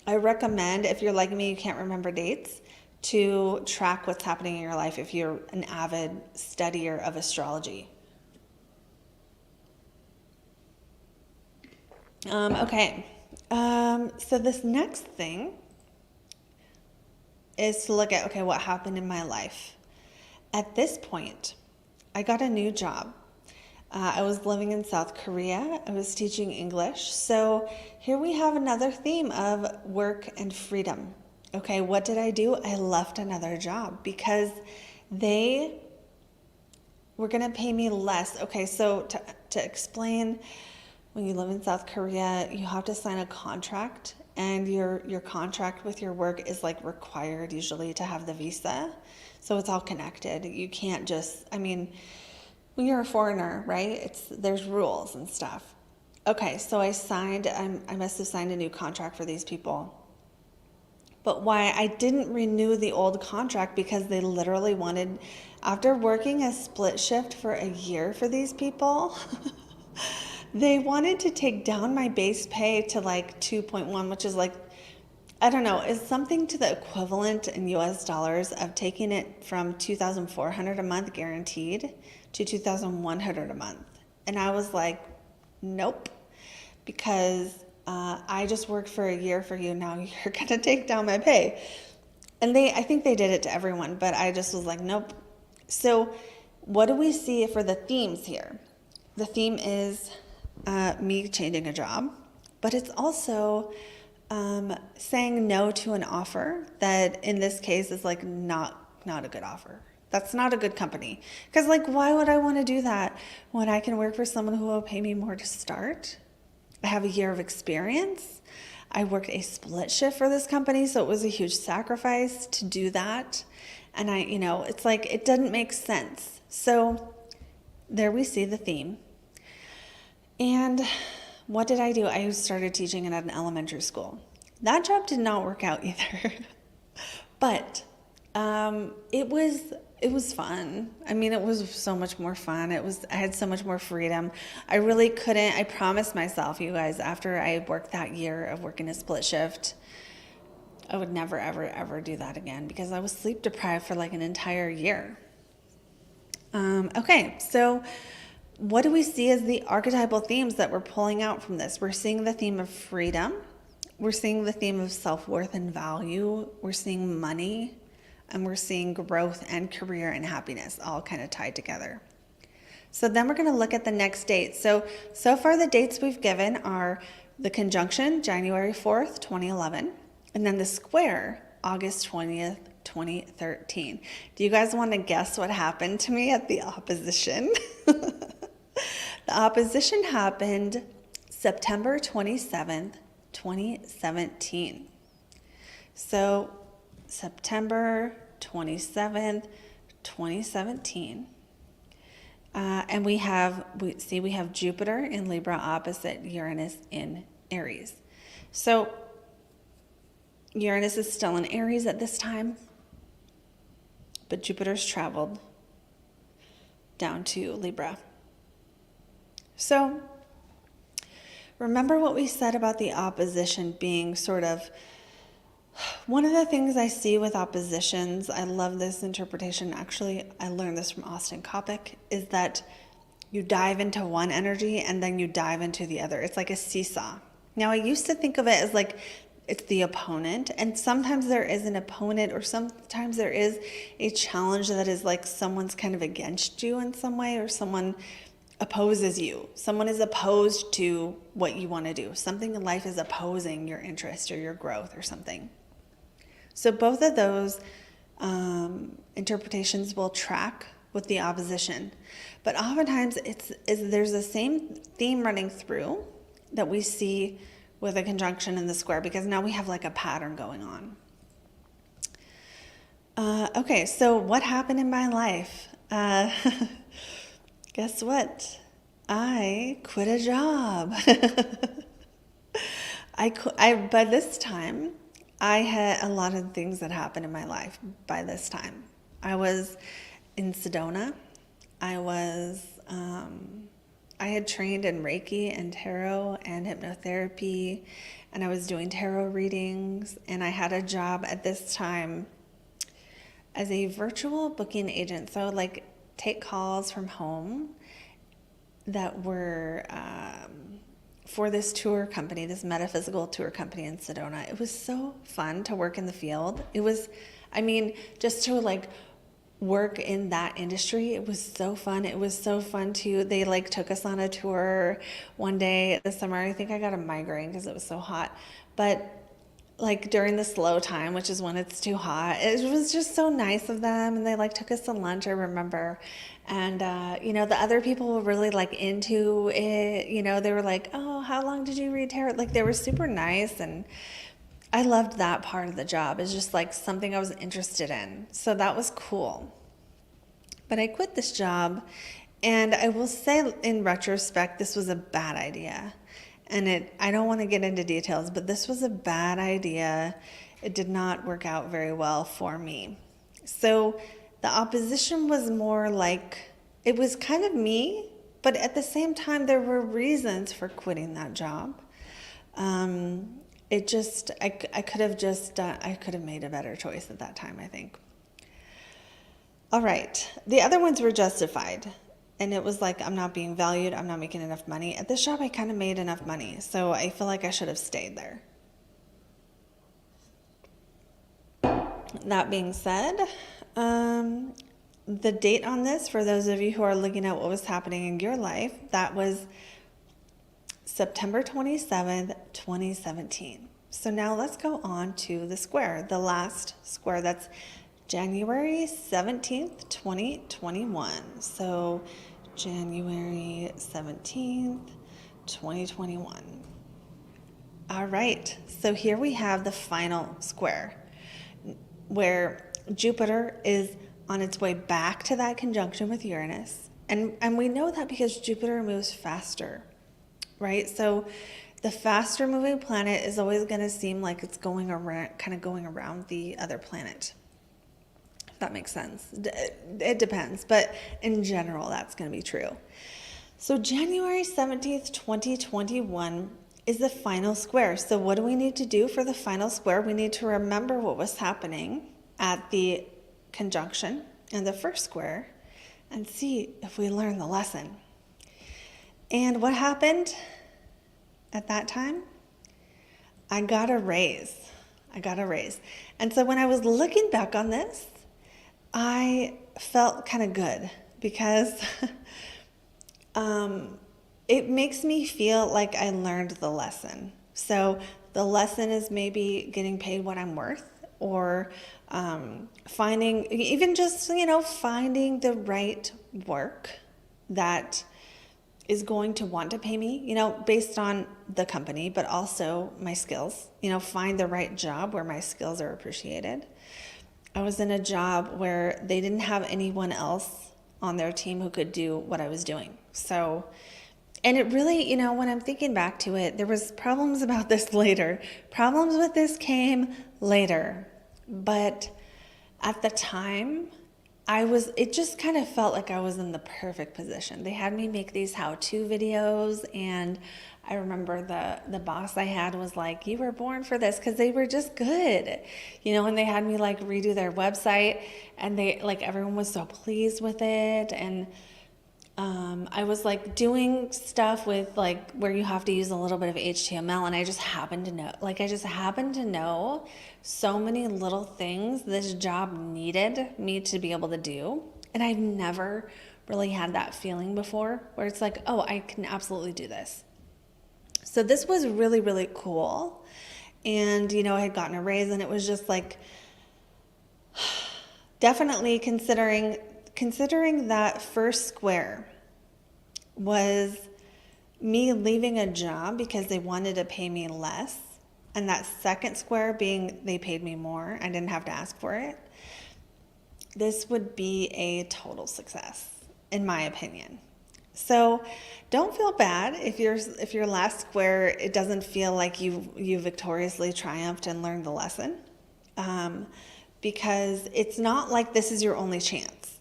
I recommend, if you're like me, you can't remember dates, to track what's happening in your life if you're an avid studier of astrology. Okay, so this next thing is to look at, okay, what happened in my life. At this point, I got a new job. I was living in South Korea. I was teaching English. So here we have another theme of work and freedom. Okay, what did I do? I left another job because they were going to pay me less. Okay, so to explain, when you live in South Korea, you have to sign a contract, and your contract with your work is required usually to have the visa. So it's all connected. You can't just, when you're a foreigner, right? There's rules and stuff. Okay, so I must have signed a new contract for these people. But why I didn't renew the old contract, because they literally wanted, after working a split shift for a year for these people, they wanted to take down my base pay to 2.1, which is I don't know, is something to the equivalent in US dollars of taking it from $2,400 a month guaranteed to $2,100 a month. And I was like, nope, because I just worked for a year for you. Now you're going to take down my pay. And I think they did it to everyone, but I just was like, nope. So what do we see for the themes here? The theme is me changing a job, but it's also saying no to an offer that in this case is not a good offer. That's not a good company. Because why would I want to do that when I can work for someone who will pay me more to start? I have a year of experience. I worked a split shift for this company, so it was a huge sacrifice to do that. And it's it doesn't make sense. So there we see the theme. And what did I do? I started teaching at an elementary school. That job did not work out either. But It was fun. I mean, it was so much more fun. I had so much more freedom. I really couldn't, I promised myself, you guys, after I worked that year of working a split shift, I would never, ever, ever do that again because I was sleep deprived for like an entire year. Okay, so what do we see as the archetypal themes that we're pulling out from this? We're seeing the theme of freedom. We're seeing the theme of self-worth and value. We're seeing money. And we're seeing growth and career and happiness all kind of tied together. So then we're going to look at the next dates. So far the dates we've given are the conjunction, January 4th, 2011, and then the square, August 20th, 2013. Do you guys want to guess what happened to me at the opposition? The opposition happened September 27th, 2017. So September 27th, 2017. And we have Jupiter in Libra opposite Uranus in Aries. So Uranus is still in Aries at this time, but Jupiter's traveled down to Libra. So remember what we said about the opposition being sort of one of the things I see with oppositions, I love this interpretation. Actually, I learned this from Austin Coppock, is that you dive into one energy and then you dive into the other. It's like a seesaw. Now, I used to think of it as like it's the opponent, and sometimes there is an opponent, or sometimes there is a challenge that is like someone's kind of against you in some way, or someone opposes you. Someone is opposed to what you want to do. Something in life is opposing your interest or your growth or something. So both of those interpretations will track with the opposition. But oftentimes there's the same theme running through that we see with a conjunction in the square, because now we have like a pattern going on. Okay, so what happened in my life? Guess what? I quit a job. By this time, I had a lot of things that happened in my life by this time. I was in Sedona. I had trained in Reiki and tarot and hypnotherapy, and I was doing tarot readings, and I had a job at this time as a virtual booking agent. So like take calls from home that were for this tour company, this metaphysical tour company in Sedona. It was so fun to work in the field. It was, just to like work in that industry, it was so fun. It was so fun too. They like took us on a tour one day this summer. I think I got a migraine because it was so hot. But like during the slow time, which is when it's too hot, it was just so nice of them. And they like took us to lunch, I remember. And, the other people were really like into it. They were like, oh, how long did you read tarot? Like they were super nice. And I loved that part of the job. It's just like something I was interested in. So that was cool. But I quit this job, and I will say in retrospect, this was a bad idea. And I don't want to get into details, but this was a bad idea. It did not work out very well for me. So the opposition was more like, it was kind of me, but at the same time, there were reasons for quitting that job. I could have made a better choice at that time, I think. All right. The other ones were justified. And it was like, I'm not being valued. I'm not making enough money. At this job, I kind of made enough money. So I feel like I should have stayed there. That being said, the date on this, for those of you who are looking at what was happening in your life, that was September 27th, 2017. So now let's go on to the square, the last square. That's January 17th, 2021. So January 17th, 2021. All right, so here we have the final square where Jupiter is on its way back to that conjunction with Uranus. And we know that because Jupiter moves faster, right? So the faster moving planet is always going to seem like it's going around the other planet. That makes sense. It depends, but in general, that's going to be true. So January 17th, 2021 is the final square. So what do we need to do for the final square? We need to remember what was happening at the conjunction and the first square and see if we learn the lesson. And what happened at that time? I got a raise. And so when I was looking back on this, I felt kind of good because it makes me feel like I learned the lesson. So the lesson is maybe getting paid what I'm worth, or finding the right work that is going to want to pay me, based on the company, but also my skills, find the right job where my skills are appreciated. I was in a job where they didn't have anyone else on their team who could do what I was doing. So, and it really, when I'm thinking back to it, there was problems about this later. Problems with this came later. But at the time, it just kind of felt like I was in the perfect position. They had me make these how-to videos, and I remember the boss I had was like, you were born for this, because they were just good, and they had me like redo their website, and everyone was so pleased with it. And I was like doing stuff with where you have to use a little bit of HTML, and I just happened to know so many little things this job needed me to be able to do. And I've never really had that feeling before where it's like, oh, I can absolutely do this. So this was really, really cool. And, I had gotten a raise, and it was just like, definitely considering that first square was me leaving a job because they wanted to pay me less, and that second square being they paid me more. I didn't have to ask for it. This would be a total success, in my opinion. So don't feel bad if your last square, it doesn't feel like you victoriously triumphed and learned the lesson, because it's not like this is your only chance.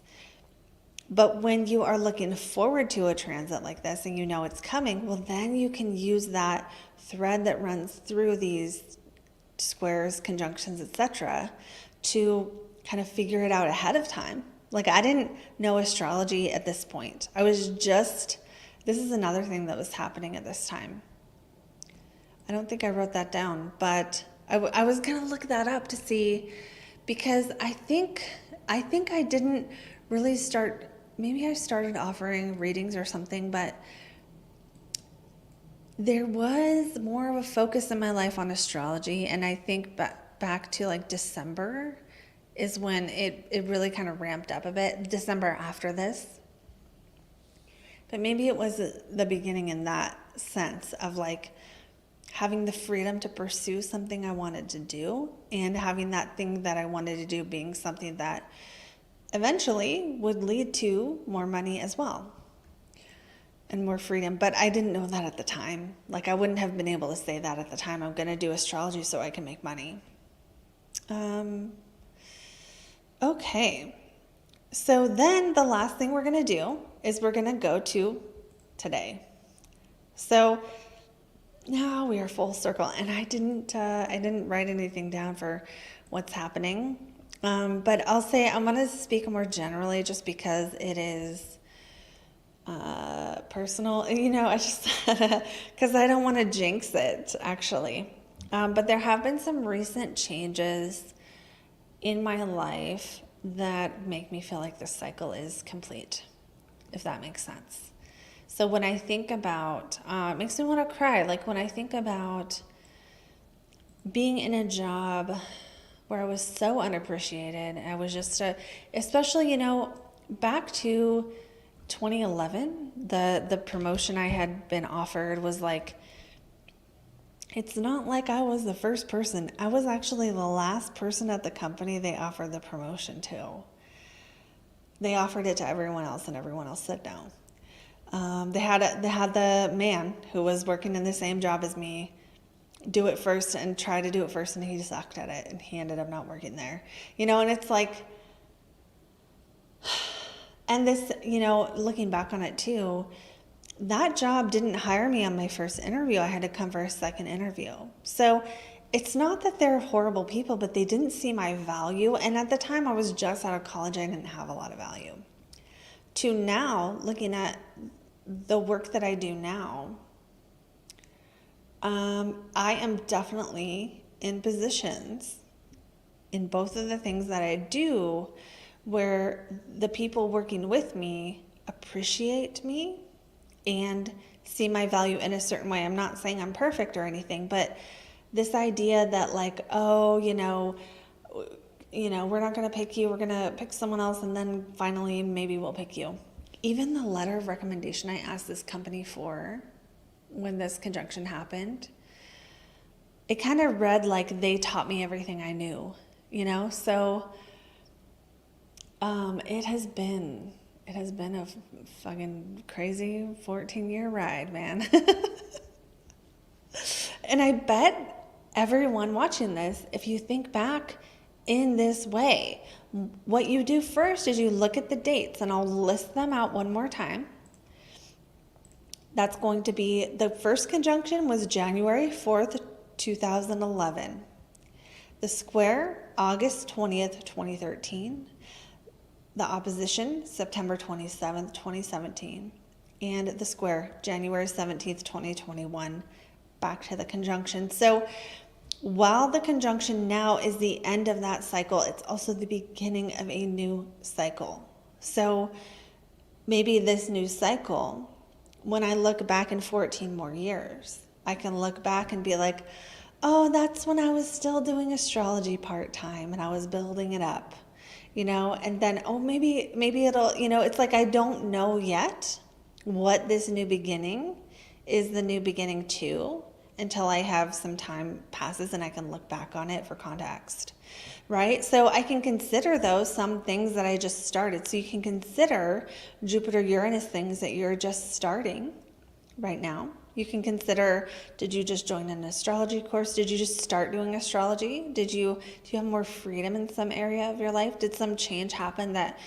But when you are looking forward to a transit like this and it's coming, well, then you can use that thread that runs through these squares, conjunctions, etc., to kind of figure it out ahead of time. I didn't know astrology at this point. This is another thing that was happening at this time. I don't think I wrote that down, but I was going to look that up to see, because I think I didn't really start. Maybe I started offering readings or something, but there was more of a focus in my life on astrology. And I think back to December is when it really kind of ramped up a bit, December after this. But maybe it was the beginning in that sense of having the freedom to pursue something I wanted to do, and having that thing that I wanted to do being something that eventually would lead to more money as well and more freedom. But I didn't know that at the time. I wouldn't have been able to say that at the time. I'm going to do astrology so I can make money. Okay. So then the last thing we're going to do is we're going to go to today. So now we are full circle, and I didn't write anything down for what's happening. But I'll say I'm going to speak more generally just because it is personal. I just, because I don't want to jinx it, actually. But there have been some recent changes in my life that make me feel like this cycle is complete, if that makes sense. So when I think about, it makes me want to cry. When I think about being in a job where I was so unappreciated. I was just, especially, back to 2011, the promotion I had been offered was it's not like I was the first person. I was actually the last person at the company they offered the promotion to. They offered it to everyone else, and everyone else said no. They had the man who was working in the same job as me do it first and try to do it first, and he sucked at it, and he ended up not working there. And it's And this, looking back on it too, that job didn't hire me on my first interview. I had to come for a second interview. So it's not that they're horrible people, but they didn't see my value. And at the time I was just out of college, I didn't have a lot of value. To now, looking at the work that I do now, I am definitely in positions in both of the things that I do where the people working with me appreciate me and see my value in a certain way. I'm not saying I'm perfect or anything, but this idea that like, oh, we're not going to pick you, we're going to pick someone else, and then finally maybe we'll pick you. Even the letter of recommendation I asked this company for when this conjunction happened, it kind of read like they taught me everything I knew, so it has been a fucking crazy 14-year ride, man. And I bet everyone watching this, if you think back in this way, what you do first is you look at the dates, and I'll list them out one more time. That's going to be, the first conjunction was January 4th, 2011. The square, August 20th, 2013. The opposition, September 27th, 2017. And the square, January 17th, 2021. Back to the conjunction. So while the conjunction now is the end of that cycle, it's also the beginning of a new cycle. So maybe this new cycle, when I look back in 14 more years, I can look back and be like, oh, that's when I was still doing astrology part-time and I was building it up, and then, oh, maybe it'll, it's like I don't know yet what this new beginning is the new beginning to until I have some time passes and I can look back on it for context, right? So I can consider those some things that I just started. So you can consider Jupiter-Uranus things that you're just starting right now. You can consider, did you just join an astrology course? Did you just start doing astrology? Do you have more freedom in some area of your life? Did some change happen that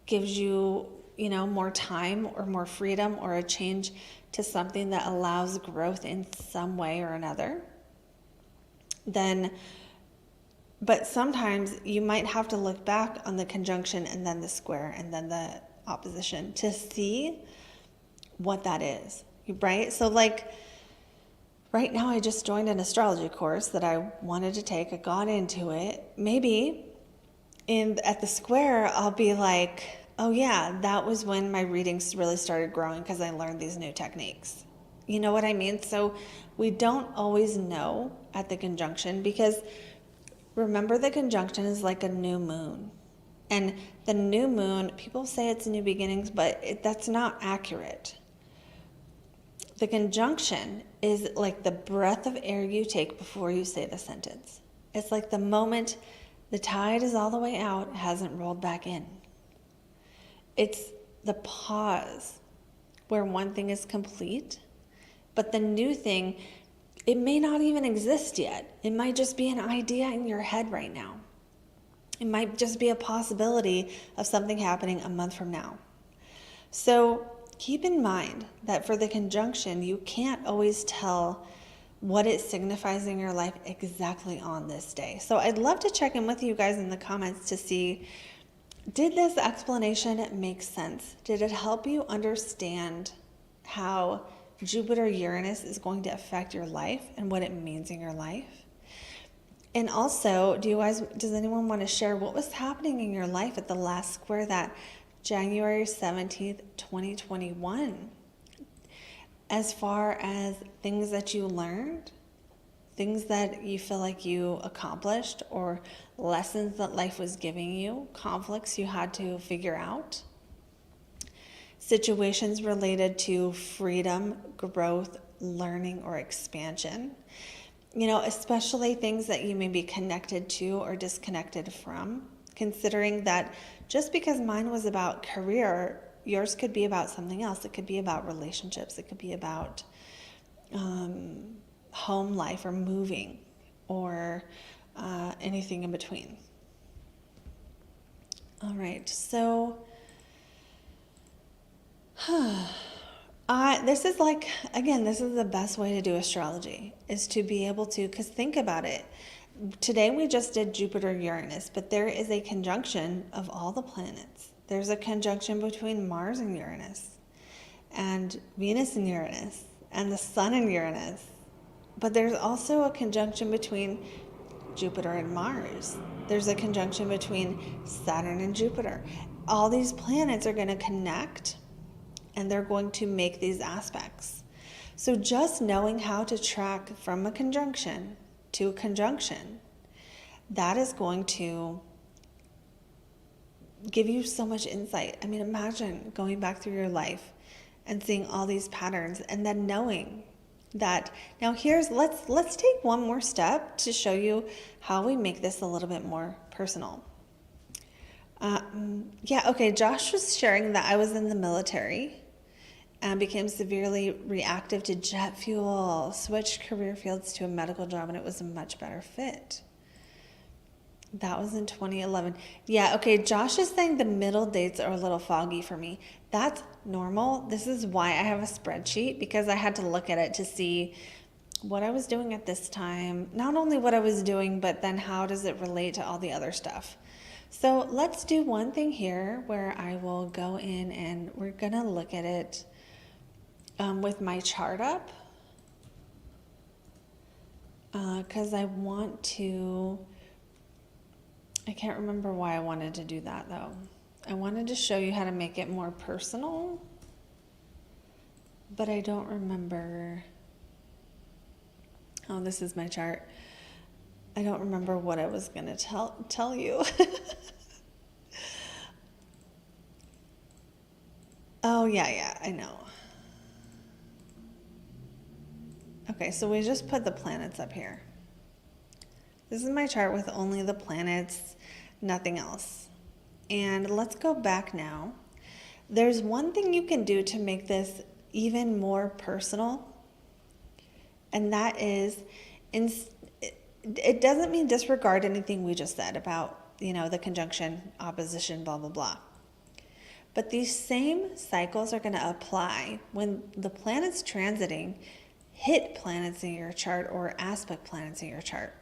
gives you, more time or more freedom, or a change to something that allows growth in some way or another? But sometimes you might have to look back on the conjunction and then the square and then the opposition to see what that is. Right? So like right now I just joined an astrology course that I wanted to take. I got into it. Maybe at the square I'll be like, oh yeah, that was when my readings really started growing because I learned these new techniques. You know what I mean? So we don't always know at the conjunction, because remember, the conjunction is like a new moon. And the new moon, people say it's new beginnings, but that's not accurate. The conjunction is like the breath of air you take before you say the sentence. It's like the moment the tide is all the way out, it hasn't rolled back in. It's the pause where one thing is complete, but the new thing, it may not even exist yet. It might just be an idea in your head right now. It might just be a possibility of something happening a month from now. So keep in mind that for the conjunction, you can't always tell what it signifies in your life exactly on this day. So I'd love to check in with you guys in the comments to see, did this explanation make sense? Did it help you understand how Jupiter-Uranus is going to affect your life and what it means in your life? And also, does anyone want to share what was happening in your life at the last square, that January 17th, 2021, as far as things that you learned, things that you feel like you accomplished, or lessons that life was giving you, conflicts you had to figure out, situations related to freedom, growth, learning, or expansion, especially things that you may be connected to or disconnected from, considering that just because mine was about career, yours could be about something else. It could be about relationships. It could be about home life or moving, or anything in between. All right, so This is like, again, this is the best way to do astrology, is to be able to, because think about it. Today we just did Jupiter-Uranus, but there is a conjunction of all the planets. There's a conjunction between Mars and Uranus, and Venus and Uranus, and the Sun and Uranus. But there's also a conjunction between Jupiter and Mars. There's a conjunction between Saturn and Jupiter. All these planets are going to connect, and they're going to make these aspects. So just knowing how to track from a conjunction to a conjunction, that is going to give you so much insight. I mean, imagine going back through your life and seeing all these patterns, and then knowing that. Now let's take one more step to show you how we make this a little bit more personal. Josh was sharing that I was in the military and became severely reactive to jet fuel, switched career fields to a medical job, and it was a much better fit. That was in 2011. Josh is saying the middle dates are a little foggy for me. That's normal. This is why I have a spreadsheet, because I had to look at it to see what I was doing at this time. Not only what I was doing, but then how does it relate to all the other stuff. So let's do one thing here where I will go in and we're going to look at it with my chart up. Because I want to... I can't remember why I wanted to do that though. I wanted to show you how to make it more personal, but I don't remember. Oh, this is my chart. I don't remember what I was going to tell you. Oh, yeah, I know. Okay, so we just put the planets up here. This is my chart with only the planets, nothing else. And let's go back now. There's one thing you can do to make this even more personal, and that is, it doesn't mean disregard anything we just said about, the conjunction, opposition, blah, blah, blah. But these same cycles are going to apply when the planets transiting hit planets in your chart or aspect planets in your chart.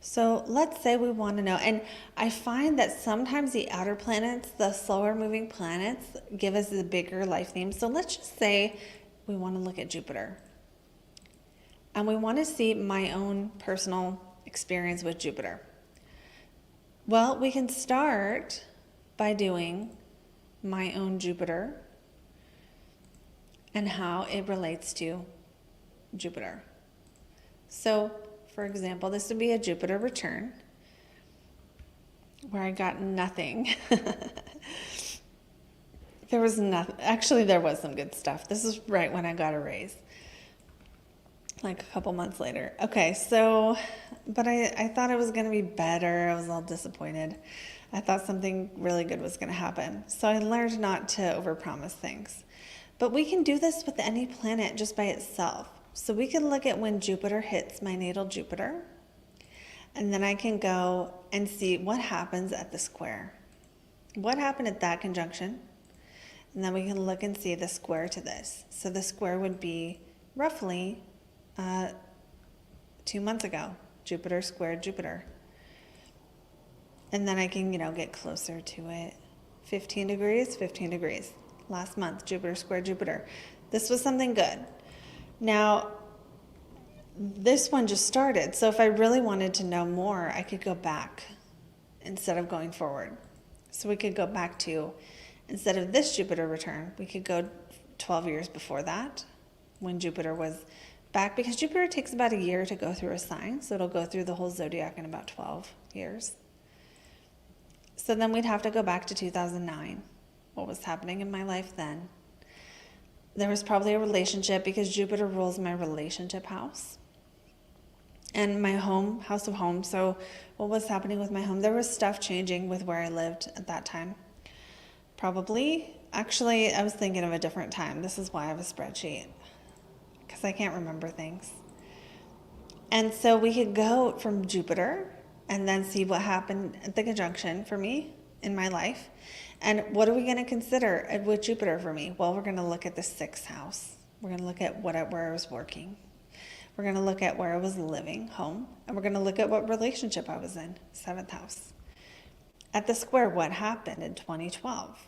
So let's say we want to know, and I find that sometimes the outer planets, the slower moving planets, give us the bigger life themes. So let's just say we want to look at Jupiter. And we want to see my own personal experience with Jupiter. Well, we can start by doing my own Jupiter and how it relates to Jupiter. So, for example, this would be a Jupiter return where I got nothing. There was nothing. Actually, there was some good stuff. This is right when I got a raise, like a couple months later. Okay, so, but I thought it was going to be better. I was all disappointed. I thought something really good was going to happen. So I learned not to overpromise things. But we can do this with any planet just by itself. So we can look at when Jupiter hits my natal Jupiter, and then I can go and see what happens at the square. What happened at that conjunction? And then we can look and see the square to this. So the square would be roughly 2 months ago, Jupiter squared Jupiter. And then I can, get closer to it. 15 degrees, 15 degrees. Last month, Jupiter squared Jupiter. This was something good. Now, this one just started, so if I really wanted to know more, I could go back instead of going forward. So we could go back to, instead of this Jupiter return, we could go 12 years before that, when Jupiter was back, because Jupiter takes about a year to go through a sign, so it'll go through the whole zodiac in about 12 years. So then we'd have to go back to 2009. What was happening in my life then? There was probably a relationship, because Jupiter rules my relationship house and my home, house of home. So what was happening with my home? There was stuff changing with where I lived at that time. Probably. Actually, I was thinking of a different time. This is why I have a spreadsheet, because I can't remember things. And so we could go from Jupiter and then see what happened at the conjunction for me in my life. And what are we going to consider with Jupiter for me? Well, we're going to look at the 6th house. We're going to look at where I was working. We're going to look at where I was living, home. And we're going to look at what relationship I was in, 7th house. At the square, what happened in 2012?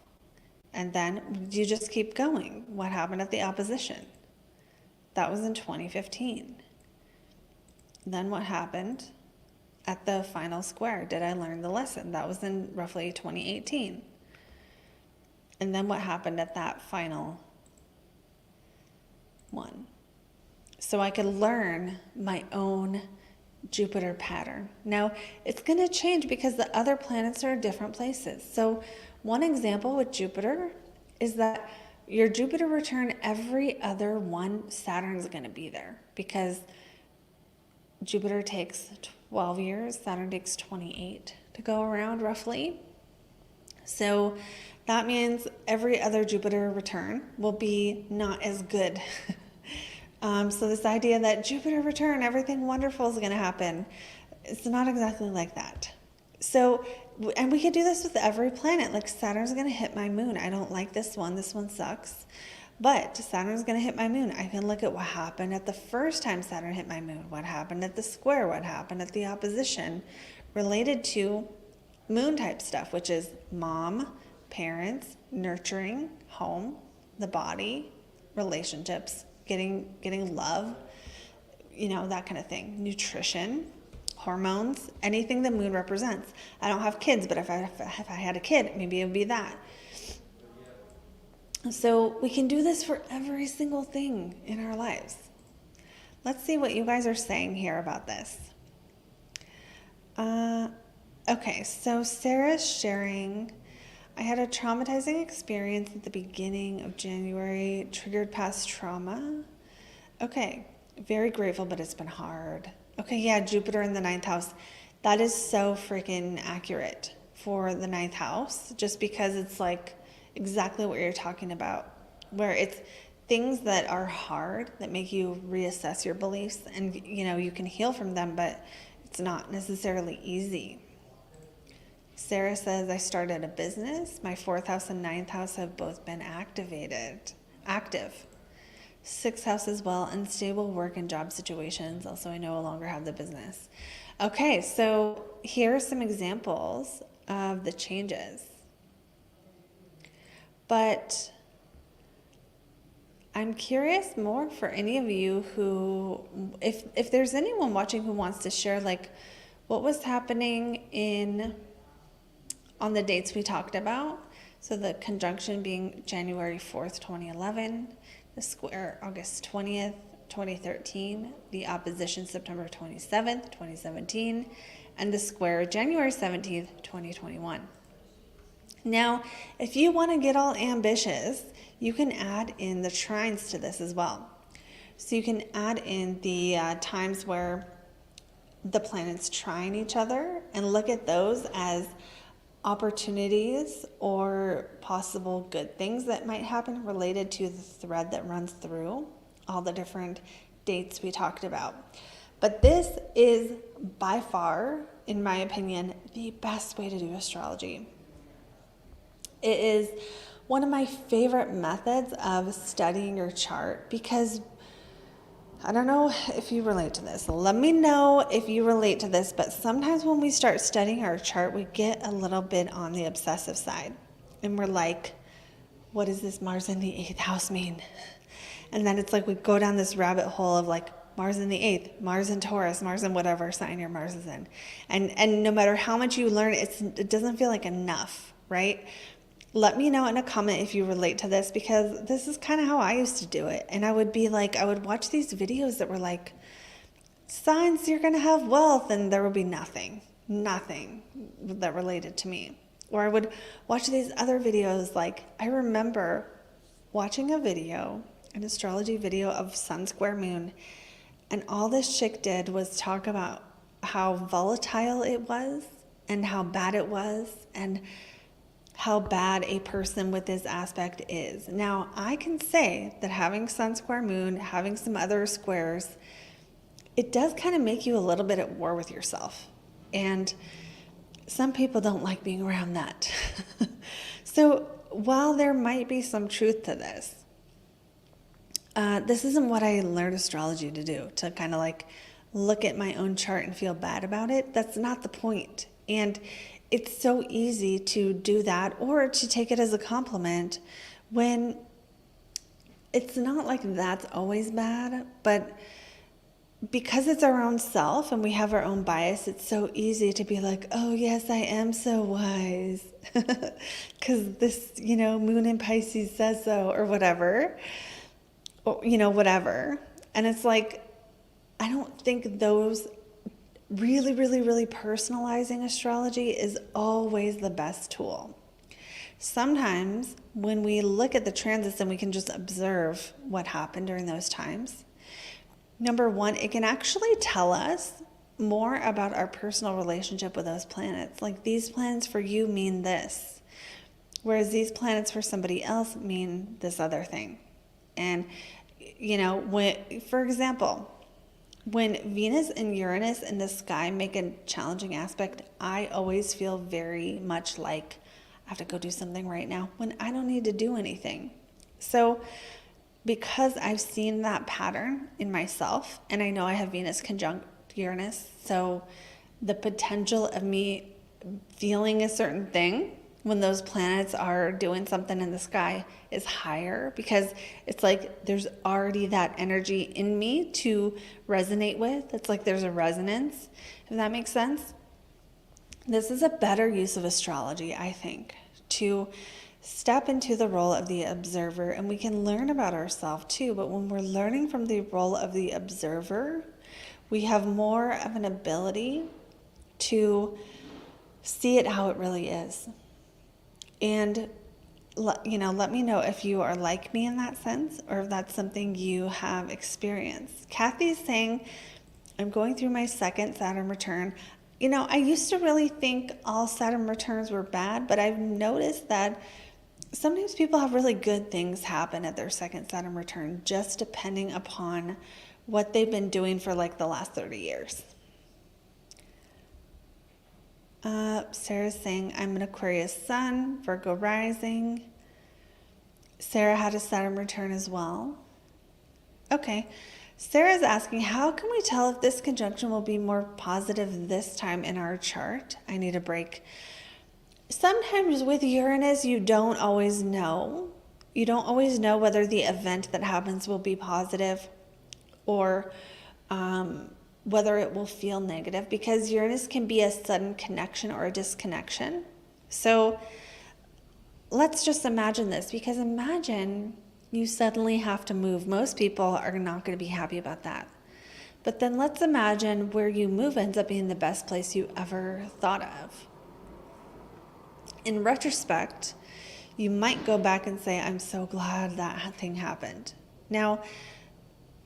And then you just keep going. What happened at the opposition? That was in 2015. Then what happened at the final square? Did I learn the lesson? That was in roughly 2018. And then what happened at that final one? So I could learn my own Jupiter pattern. Now, it's going to change because the other planets are in different places. So one example with Jupiter is that your Jupiter return, every other one, Saturn's going to be there, because Jupiter takes 12 years, Saturn takes 28 to go around roughly. So that means every other Jupiter return will be not as good. So this idea that Jupiter return, everything wonderful is going to happen, it's not exactly like that. So, and we could do this with every planet. Like Saturn's going to hit my moon. I don't like this one sucks. But Saturn's going to hit my moon. I can look at what happened at the first time Saturn hit my moon, what happened at the square, what happened at the opposition, related to moon type stuff, which is mom, parents, nurturing, home, the body, relationships, getting love, that kind of thing, nutrition, hormones, anything the moon represents. I don't have kids, but if I had a kid, maybe it would be that. So we can do this for every single thing in our lives. Let's see what you guys are saying here about this. Okay, so Sarah's sharing, I had a traumatizing experience at the beginning of January, triggered past trauma. Okay, very grateful, but it's been hard. Okay, yeah, Jupiter in the 9th house. That is so freaking accurate for the 9th house, just because it's like exactly what you're talking about, where it's things that are hard that make you reassess your beliefs, and you can heal from them, but it's not necessarily easy. Sarah says, I started a business. My 4th house and 9th house have both been active. 6th house as well, unstable work and job situations. Also, I no longer have the business. Okay, so here are some examples of the changes. But I'm curious more for any of you who, if there's anyone watching who wants to share, like, what was happening on the dates we talked about. So the conjunction being January 4th, 2011, the square August 20th, 2013, the opposition September 27th, 2017, and the square January 17th, 2021. Now, if you want to get all ambitious, you can add in the trines to this as well. So you can add in the times where the planets trine each other and look at those as opportunities or possible good things that might happen related to the thread that runs through all the different dates we talked about. But this is by far, in my opinion, the best way to do astrology. It is one of my favorite methods of studying your chart, because I don't know if you relate to this. Let me know if you relate to this, but sometimes when we start studying our chart, we get a little bit on the obsessive side. And we're like, what does this Mars in the 8th house mean? And then it's like we go down this rabbit hole of like Mars in the 8th, Mars in Taurus, Mars in whatever sign your Mars is in. And no matter how much you learn, it doesn't feel like enough, right? Let me know in a comment if you relate to this, because this is kind of how I used to do it. And I would watch these videos that were like, signs you're going to have wealth, and there would be nothing that related to me. Or I would watch these other videos. Like, I remember watching an astrology video of Sun Square Moon, and all this chick did was talk about how volatile it was and how bad it was and how bad a person with this aspect is. Now, I can say that having Sun Square Moon, having some other squares, it does kind of make you a little bit at war with yourself. And some people don't like being around that. So while there might be some truth to this, this isn't what I learned astrology to do, to kind of like look at my own chart and feel bad about it. That's not the point. And it's so easy to do that or to take it as a compliment when it's not like that's always bad, but because it's our own self and we have our own bias, it's so easy to be like, oh yes, I am so wise because this, moon in Pisces says so, or whatever, or, whatever. And it's like, I don't think those really, really, really personalizing astrology is always the best tool. Sometimes when we look at the transits and we can just observe what happened during those times, number one, it can actually tell us more about our personal relationship with those planets. Like, these planets for you mean this, whereas these planets for somebody else mean this other thing. And, for example, when Venus and Uranus in the sky make a challenging aspect, I always feel very much like I have to go do something right now when I don't need to do anything. So because I've seen that pattern in myself, and I know I have Venus conjunct Uranus, so the potential of me feeling a certain thing when those planets are doing something in the sky is higher, because it's like there's already that energy in me to resonate with. It's like there's a resonance, if that makes sense. This is a better use of astrology, I think, to step into the role of the observer, and we can learn about ourselves too. But when we're learning from the role of the observer, we have more of an ability to see it how it really is. And let me know if you are like me in that sense, or if that's something you have experienced. Kathy's saying, I'm going through my second Saturn return. I used to really think all Saturn returns were bad, but I've noticed that sometimes people have really good things happen at their second Saturn return, just depending upon what they've been doing for like the last 30 years. Sarah's saying, I'm an Aquarius sun, Virgo rising. Sarah had a Saturn return as well. Okay. Sarah's asking, how can we tell if this conjunction will be more positive this time in our chart? I need a break. Sometimes with Uranus, you don't always know. You don't always know whether the event that happens will be positive or whether it will feel negative, because Uranus can be a sudden connection or a disconnection. So let's just imagine this, because imagine you suddenly have to move. Most people are not going to be happy about that. But then let's imagine where you move ends up being the best place you ever thought of. In retrospect, you might go back and say, I'm so glad that thing happened. Now,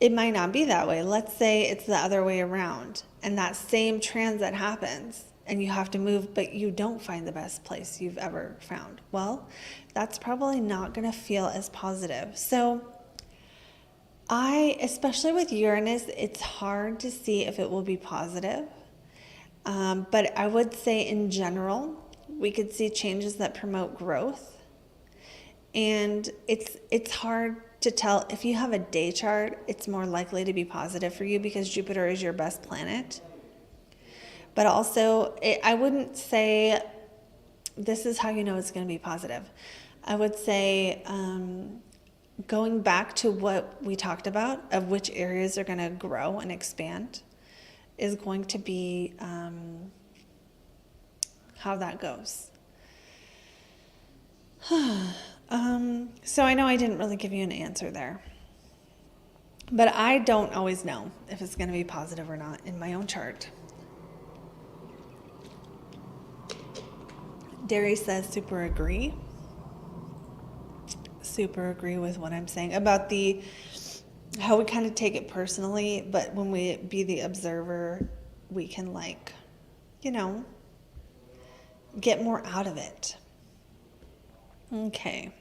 it might not be that way. Let's say it's the other way around, and that same transit happens, and you have to move, but you don't find the best place you've ever found. Well, that's probably not going to feel as positive. So especially with Uranus, it's hard to see if it will be positive. But I would say in general, we could see changes that promote growth. And it's hard to tell. If you have a day chart, it's more likely to be positive for you because Jupiter is your best planet. But also, I wouldn't say this is how you know it's going to be positive. I would say going back to what we talked about of which areas are going to grow and expand is going to be how that goes. So I know I didn't really give you an answer there. But I don't always know if it's going to be positive or not in my own chart. Derry says, super agree. Super agree with what I'm saying about how we kind of take it personally, but when we be the observer, we can get more out of it. Okay.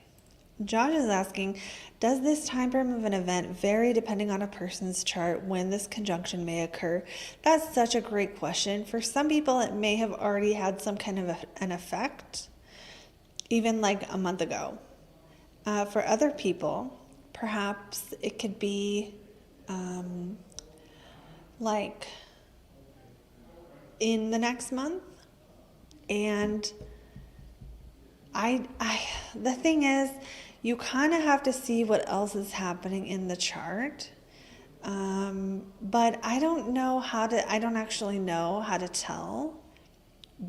Josh is asking, does this time frame of an event vary depending on a person's chart when this conjunction may occur? That's such a great question. For some people, it may have already had some kind of an effect, even like a month ago. For other people, perhaps it could be like in the next month. And the thing is, you kind of have to see what else is happening in the chart. But I don't actually know how to tell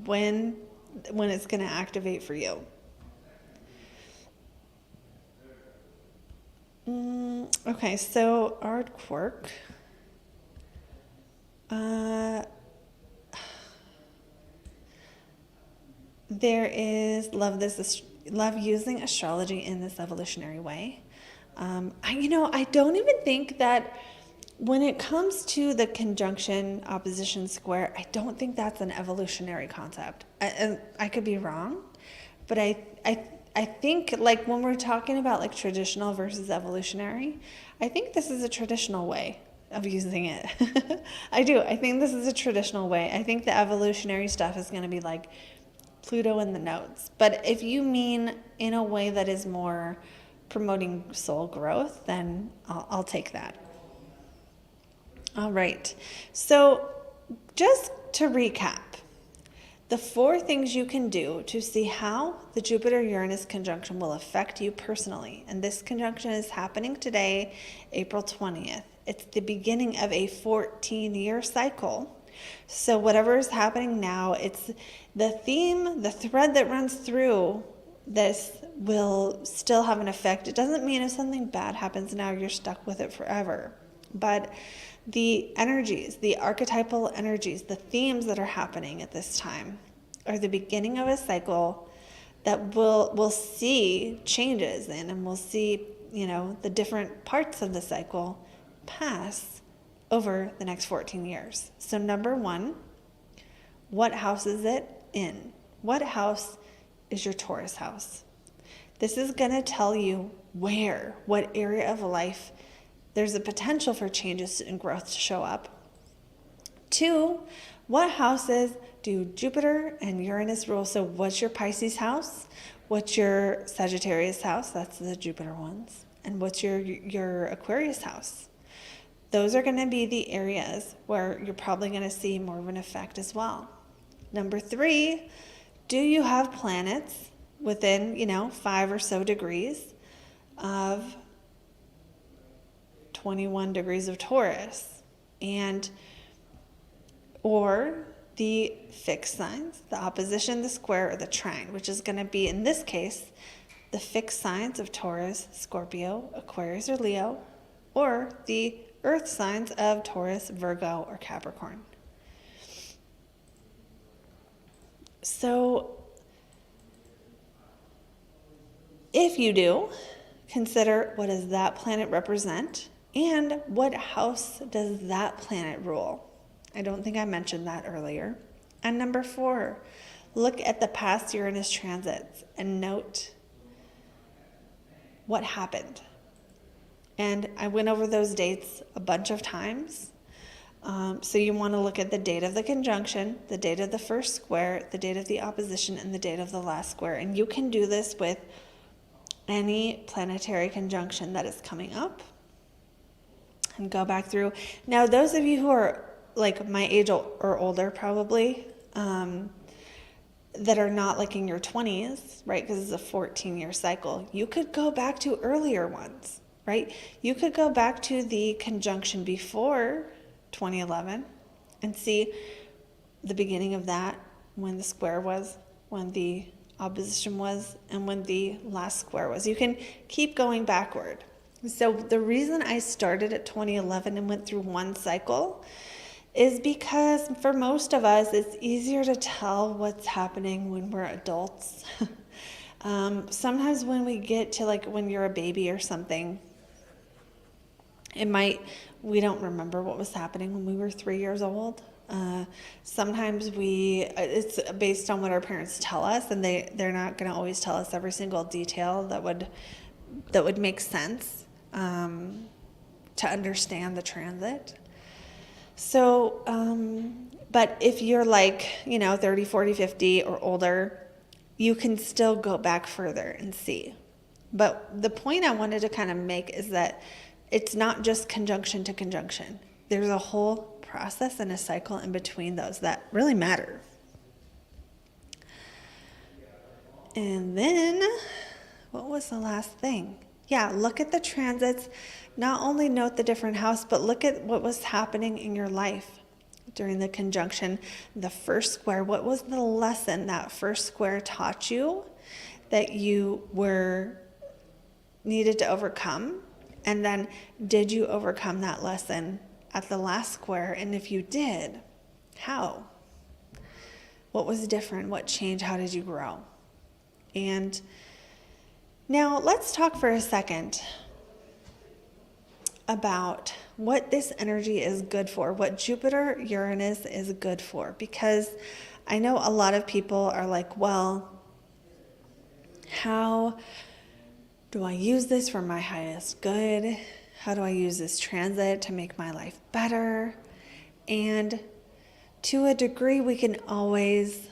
when it's going to activate for you. Okay, so Art Quirk. There is love using astrology in this evolutionary way. I don't even think that when it comes to the conjunction, opposition, square, I don't think that's an evolutionary concept. I could be wrong, but I think like when we're talking about like traditional versus evolutionary, I think this is a traditional way of using it. I do. I think this is a traditional way. I think the evolutionary stuff is going to be like Pluto in the notes. But if you mean in a way that is more promoting soul growth, then I'll take that. All right. So just to recap, the 4 things you can do to see how the Jupiter-Uranus conjunction will affect you personally. And this conjunction is happening today, April 20th. It's the beginning of a 14-year cycle. So whatever is happening now, it's the theme, the thread that runs through this will still have an effect. It doesn't mean if something bad happens now, you're stuck with it forever. But the energies, the archetypal energies, the themes that are happening at this time are the beginning of a cycle that we'll see changes in, and we'll see, the different parts of the cycle pass over the next 14 years. So number 1, what house is it in? What house is your Taurus house? This is going to tell you what area of life there's a potential for changes and growth to show up. 2, what houses do Jupiter and Uranus rule? So what's your Pisces house? What's your Sagittarius house? That's the Jupiter ones. And what's your Aquarius house? Those are going to be the areas where you're probably going to see more of an effect as well. Number 3, do you have planets within, 5 or so degrees of 21 degrees of Taurus, or the fixed signs, the opposition, the square, or the trine, which is going to be, in this case, the fixed signs of Taurus, Scorpio, Aquarius, or Leo, or the earth signs of Taurus, Virgo, or Capricorn. So if you do, consider what does that planet represent and what house does that planet rule. I don't think I mentioned that earlier. And number 4, look at the past Uranus transits and note what happened. And I went over those dates a bunch of times. So you want to look at the date of the conjunction, the date of the first square, the date of the opposition, and the date of the last square. And you can do this with any planetary conjunction that is coming up. And go back through. Now, those of you who are like my age or older probably, that are not like in your 20s, right? Because it's a 14-year cycle. You could go back to earlier ones, right? You could go back to the conjunction before 2011 and see the beginning of that, when the square was, when the opposition was, and when the last square was. You can keep going backward. So the reason I started at 2011 and went through one cycle is because for most of us, it's easier to tell what's happening when we're adults. Sometimes when we get to like when you're a baby or something, we don't remember what was happening when we were 3 years old. Sometimes it's based on what our parents tell us, and they're not going to always tell us every single detail that would that would make sense to understand the transit. So, but if you're like, 30, 40, 50 or older, you can still go back further and see. But the point I wanted to kind of make is that it's not just conjunction to conjunction. There's a whole process and a cycle in between those that really matter. And then, what was the last thing? Yeah, look at the transits. Not only note the different house, but look at what was happening in your life during the conjunction. The first square, what was the lesson that first square taught you that you needed to overcome? And then did you overcome that lesson at the last square? And if you did, how? What was different? What changed? How did you grow? And now let's talk for a second about what this energy is good for, what Jupiter-Uranus is good for, because I know a lot of people are like, well, how do I use this for my highest good? How do I use this transit to make my life better? And to a degree, we can always,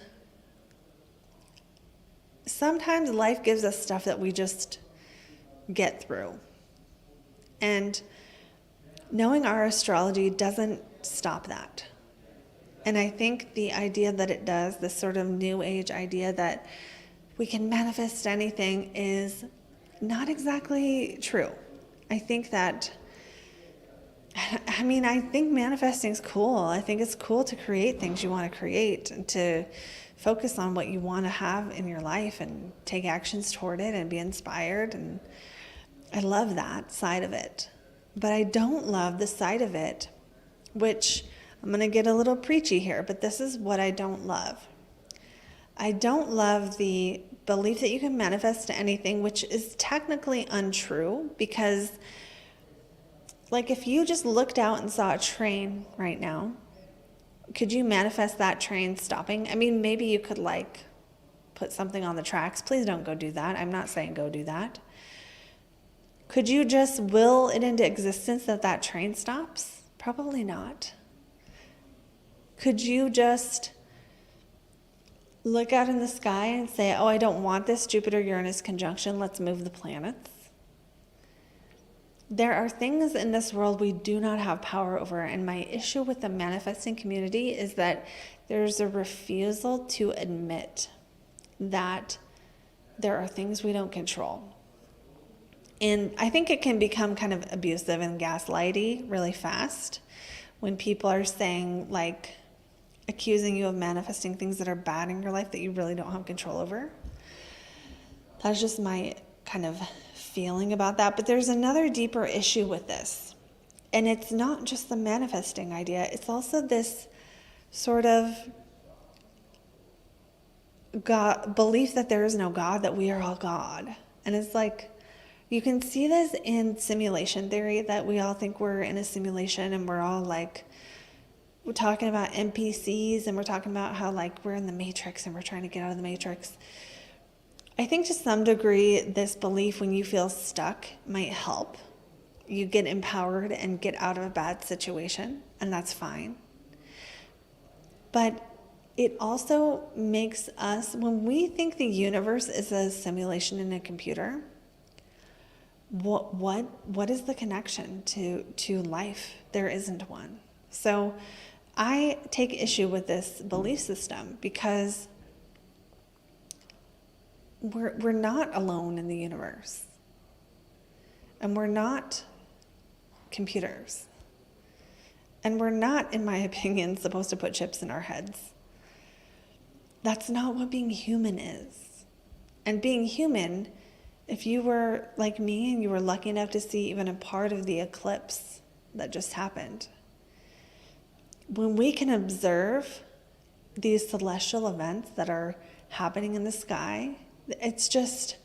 sometimes life gives us stuff that we just get through. And knowing our astrology doesn't stop that. And I think the idea that it does, this sort of new age idea that we can manifest anything, is not exactly true. I think manifesting is cool. I think it's cool to create things you want to create and to focus on what you want to have in your life and take actions toward it and be inspired. And I love that side of it. But I don't love the side of it, which I'm going to get a little preachy here, but this is what I don't love. I don't love the belief that you can manifest anything, which is technically untrue, because like if you just looked out and saw a train right now, could you manifest that train stopping? I mean, maybe you could like put something on the tracks. Please don't go do that. I'm not saying go do that. Could you just will it into existence that train stops? Probably not. Could you just look out in the sky and say, oh, I don't want this Jupiter-Uranus conjunction, let's move the planets? There are things in this world we do not have power over, and my issue with the manifesting community is that there's a refusal to admit that there are things we don't control. And I think it can become kind of abusive and gaslighty really fast when people are saying, like, accusing you of manifesting things that are bad in your life that you really don't have control over. That's just my kind of feeling about that. But there's another deeper issue with this. And it's not just the manifesting idea. It's also this sort of God, belief that there is no God, that we are all God. And it's like, you can see this in simulation theory, that we all think we're in a simulation and we're all like, we're talking about NPCs and we're talking about how like we're in the matrix and we're trying to get out of the matrix. I think to some degree, this belief when you feel stuck might help. You get empowered and get out of a bad situation, and that's fine. But it also makes us, when we think the universe is a simulation in a computer, what is the connection to life? There isn't one. So I take issue with this belief system because we're not alone in the universe. And we're not computers. And we're not, in my opinion, supposed to put chips in our heads. That's not what being human is. And being human, if you were like me and you were lucky enough to see even a part of the eclipse that just happened, when we can observe these celestial events that are happening in the sky, it's just,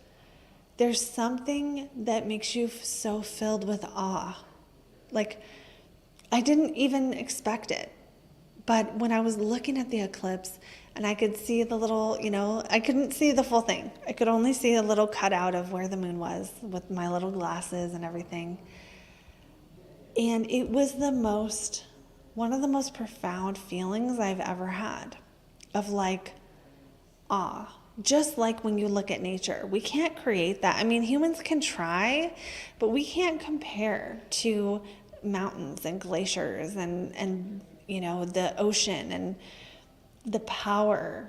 there's something that makes you so filled with awe. Like, I didn't even expect it. But when I was looking at the eclipse and I could see the little, I couldn't see the full thing. I could only see a little cutout of where the moon was with my little glasses and everything. And it was one of the most profound feelings I've ever had of like awe. Just like when you look at nature, we can't create that. I mean, humans can try, but we can't compare to mountains and glaciers and the ocean and the powers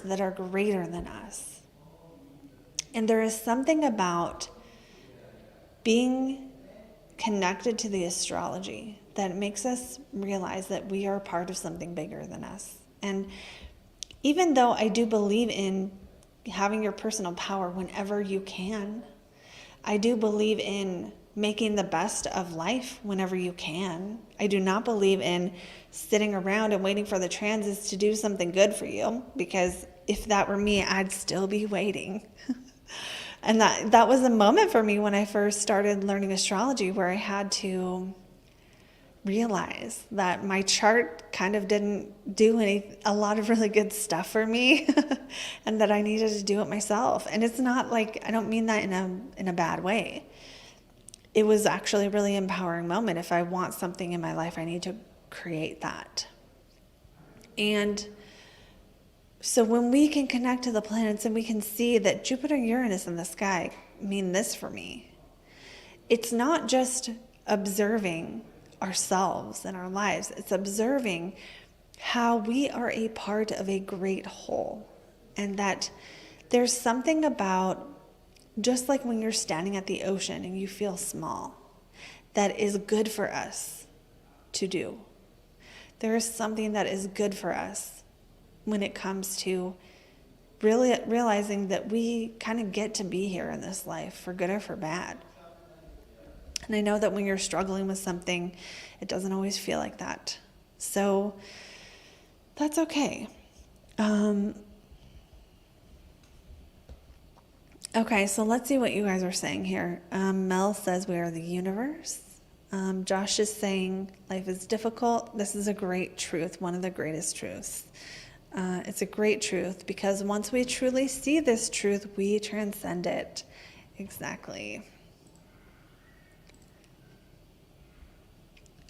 that are greater than us. And there is something about being connected to the astrology that makes us realize that we are part of something bigger than us. And even though I do believe in having your personal power whenever you can, I do believe in making the best of life whenever you can. I do not believe in sitting around and waiting for the transits to do something good for you, because if that were me, I'd still be waiting. And that was a moment for me when I first started learning astrology, where I had to realize that my chart kind of didn't do a lot of really good stuff for me and that I needed to do it myself. And it's not like, I don't mean that in a bad way. It was actually a really empowering moment. If I want something in my life, I need to create that. And so when we can connect to the planets and we can see that Jupiter-Uranus in the sky mean this for me, it's not just observing ourselves and our lives. It's observing how we are a part of a great whole, and that there's something about, just like when you're standing at the ocean and you feel small, that is good for us to do. There is something that is good for us when it comes to really realizing that we kind of get to be here in this life, for good or for bad. And I know that when you're struggling with something, it doesn't always feel like that. So that's okay. Okay, so let's see what you guys are saying here. Mel says we are the universe. Josh is saying life is difficult. This is a great truth, one of the greatest truths. It's a great truth because once we truly see this truth, we transcend it. Exactly.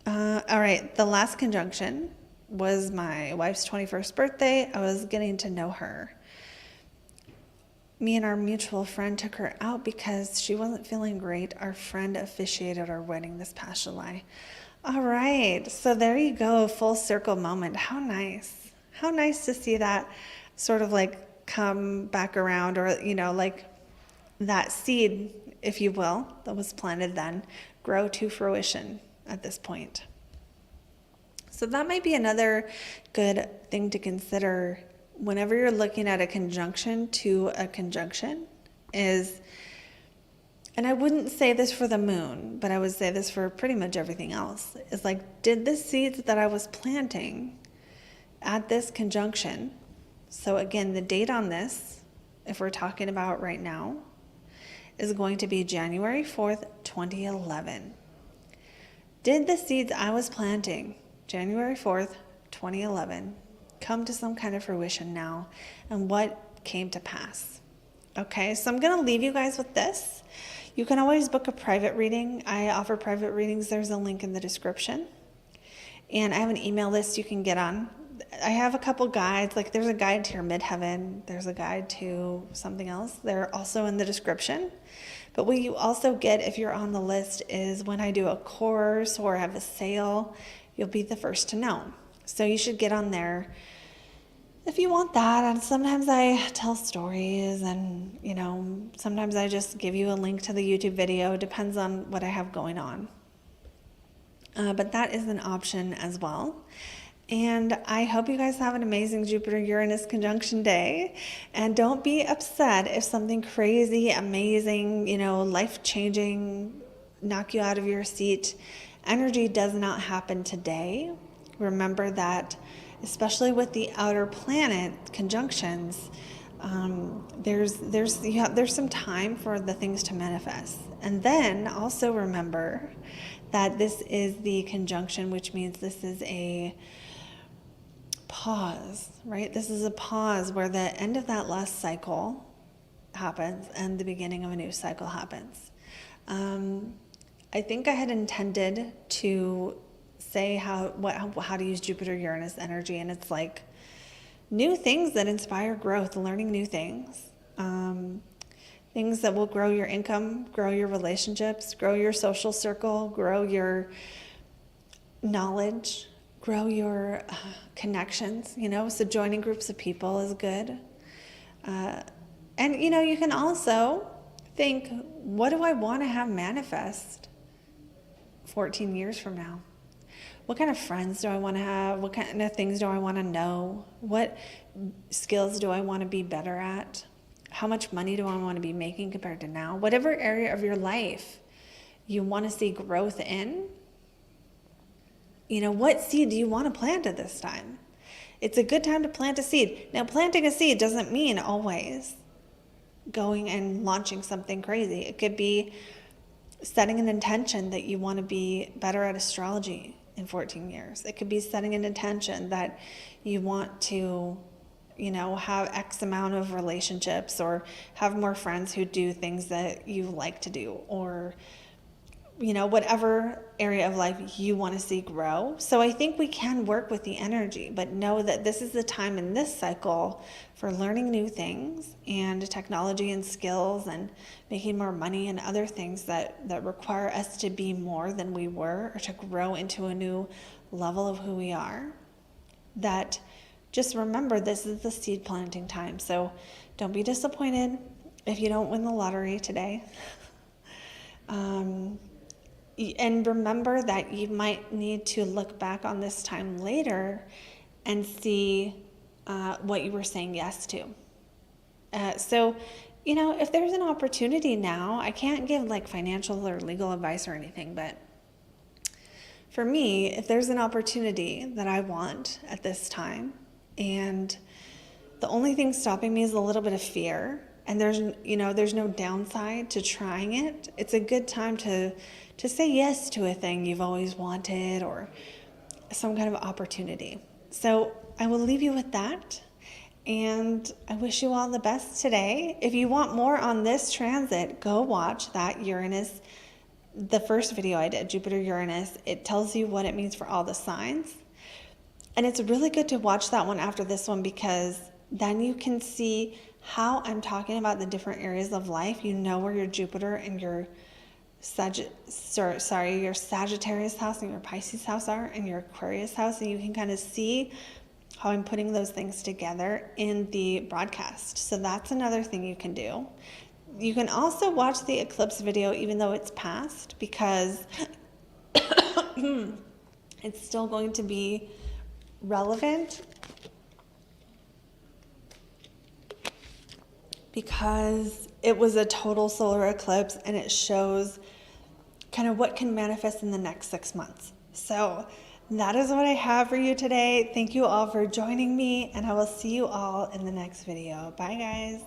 All right, the last conjunction was my wife's 21st birthday. I was getting to know her. Me and our mutual friend took her out because she wasn't feeling great. Our friend officiated our wedding this past July. All right, so there you go, full circle moment. How nice. How nice to see that sort of like come back around, or, like that seed, if you will, that was planted then, grow to fruition at this point. So that might be another good thing to consider whenever you're looking at a conjunction to a conjunction is, and I wouldn't say this for the moon, but I would say this for pretty much everything else, is like, did the seeds that I was planting at this conjunction, so again, the date on this, if we're talking about right now, is going to be January 4th, 2011. Did the seeds I was planting January 4th, 2011 come to some kind of fruition now? And what came to pass? Okay, so I'm going to leave you guys with this. You can always book a private reading. I offer private readings. There's a link in the description. And I have an email list you can get on. I have a couple guides, like there's a guide to your Midheaven, there's a guide to something else. They're also in the description. But what you also get if you're on the list is when I do a course or have a sale, you'll be the first to know. So you should get on there if you want that. And sometimes I tell stories and, sometimes I just give you a link to the YouTube video. It depends on what I have going on. But that is an option as well. And I hope you guys have an amazing Jupiter-Uranus conjunction day. And don't be upset if something crazy, amazing, life-changing, knock you out of your seat energy does not happen today. Remember that, especially with the outer planet conjunctions, There's some time for the things to manifest. And then also remember that this is the conjunction, which means this is a pause, right? This is a pause where the end of that last cycle happens and the beginning of a new cycle happens. I think I had intended to say how to use Jupiter-Uranus energy, and it's like new things that inspire growth, learning new things. Things that will grow your income, grow your relationships, grow your social circle, grow your knowledge, grow your connections, so joining groups of people is good. And, you can also think, what do I want to have manifest 14 years from now? What kind of friends do I want to have? What kind of things do I want to know? What skills do I want to be better at? How much money do I want to be making compared to now? Whatever area of your life you want to see growth in, what seed do you want to plant at this time? It's a good time to plant a seed. Now, planting a seed doesn't mean always going and launching something crazy. It could be setting an intention that you want to be better at astrology in 14 years. It could be setting an intention that you want to, have X amount of relationships or have more friends who do things that you like to do, or, whatever area of life you want to see grow. So I think we can work with the energy, but know that this is the time in this cycle for learning new things and technology and skills and making more money and other things that require us to be more than we were, or to grow into a new level of who we are. That just remember, this is the seed planting time. So don't be disappointed if you don't win the lottery today. And remember that you might need to look back on this time later and see what you were saying yes to. So, if there's an opportunity now, I can't give like financial or legal advice or anything, but for me, if there's an opportunity that I want at this time, and the only thing stopping me is a little bit of fear, and there's no downside to trying it, it's a good time to say yes to a thing you've always wanted, or some kind of opportunity. So I will leave you with that, and I wish you all the best today. If you want more on this transit, go watch that Uranus, the first video I did, Jupiter-Uranus. It tells you what it means for all the signs. And it's really good to watch that one after this one, because then you can see how I'm talking about the different areas of life. You know where your Jupiter and your your Sagittarius house and your Pisces house are, and your Aquarius house, and you can kind of see how I'm putting those things together in the broadcast. So that's another thing you can do. You can also watch the eclipse video even though it's past, because it's still going to be relevant, because it was a total solar eclipse and it shows kind of what can manifest in the next 6 months. So that is what I have for you today. Thank you all for joining me, and I will see you all in the next video. Bye, guys.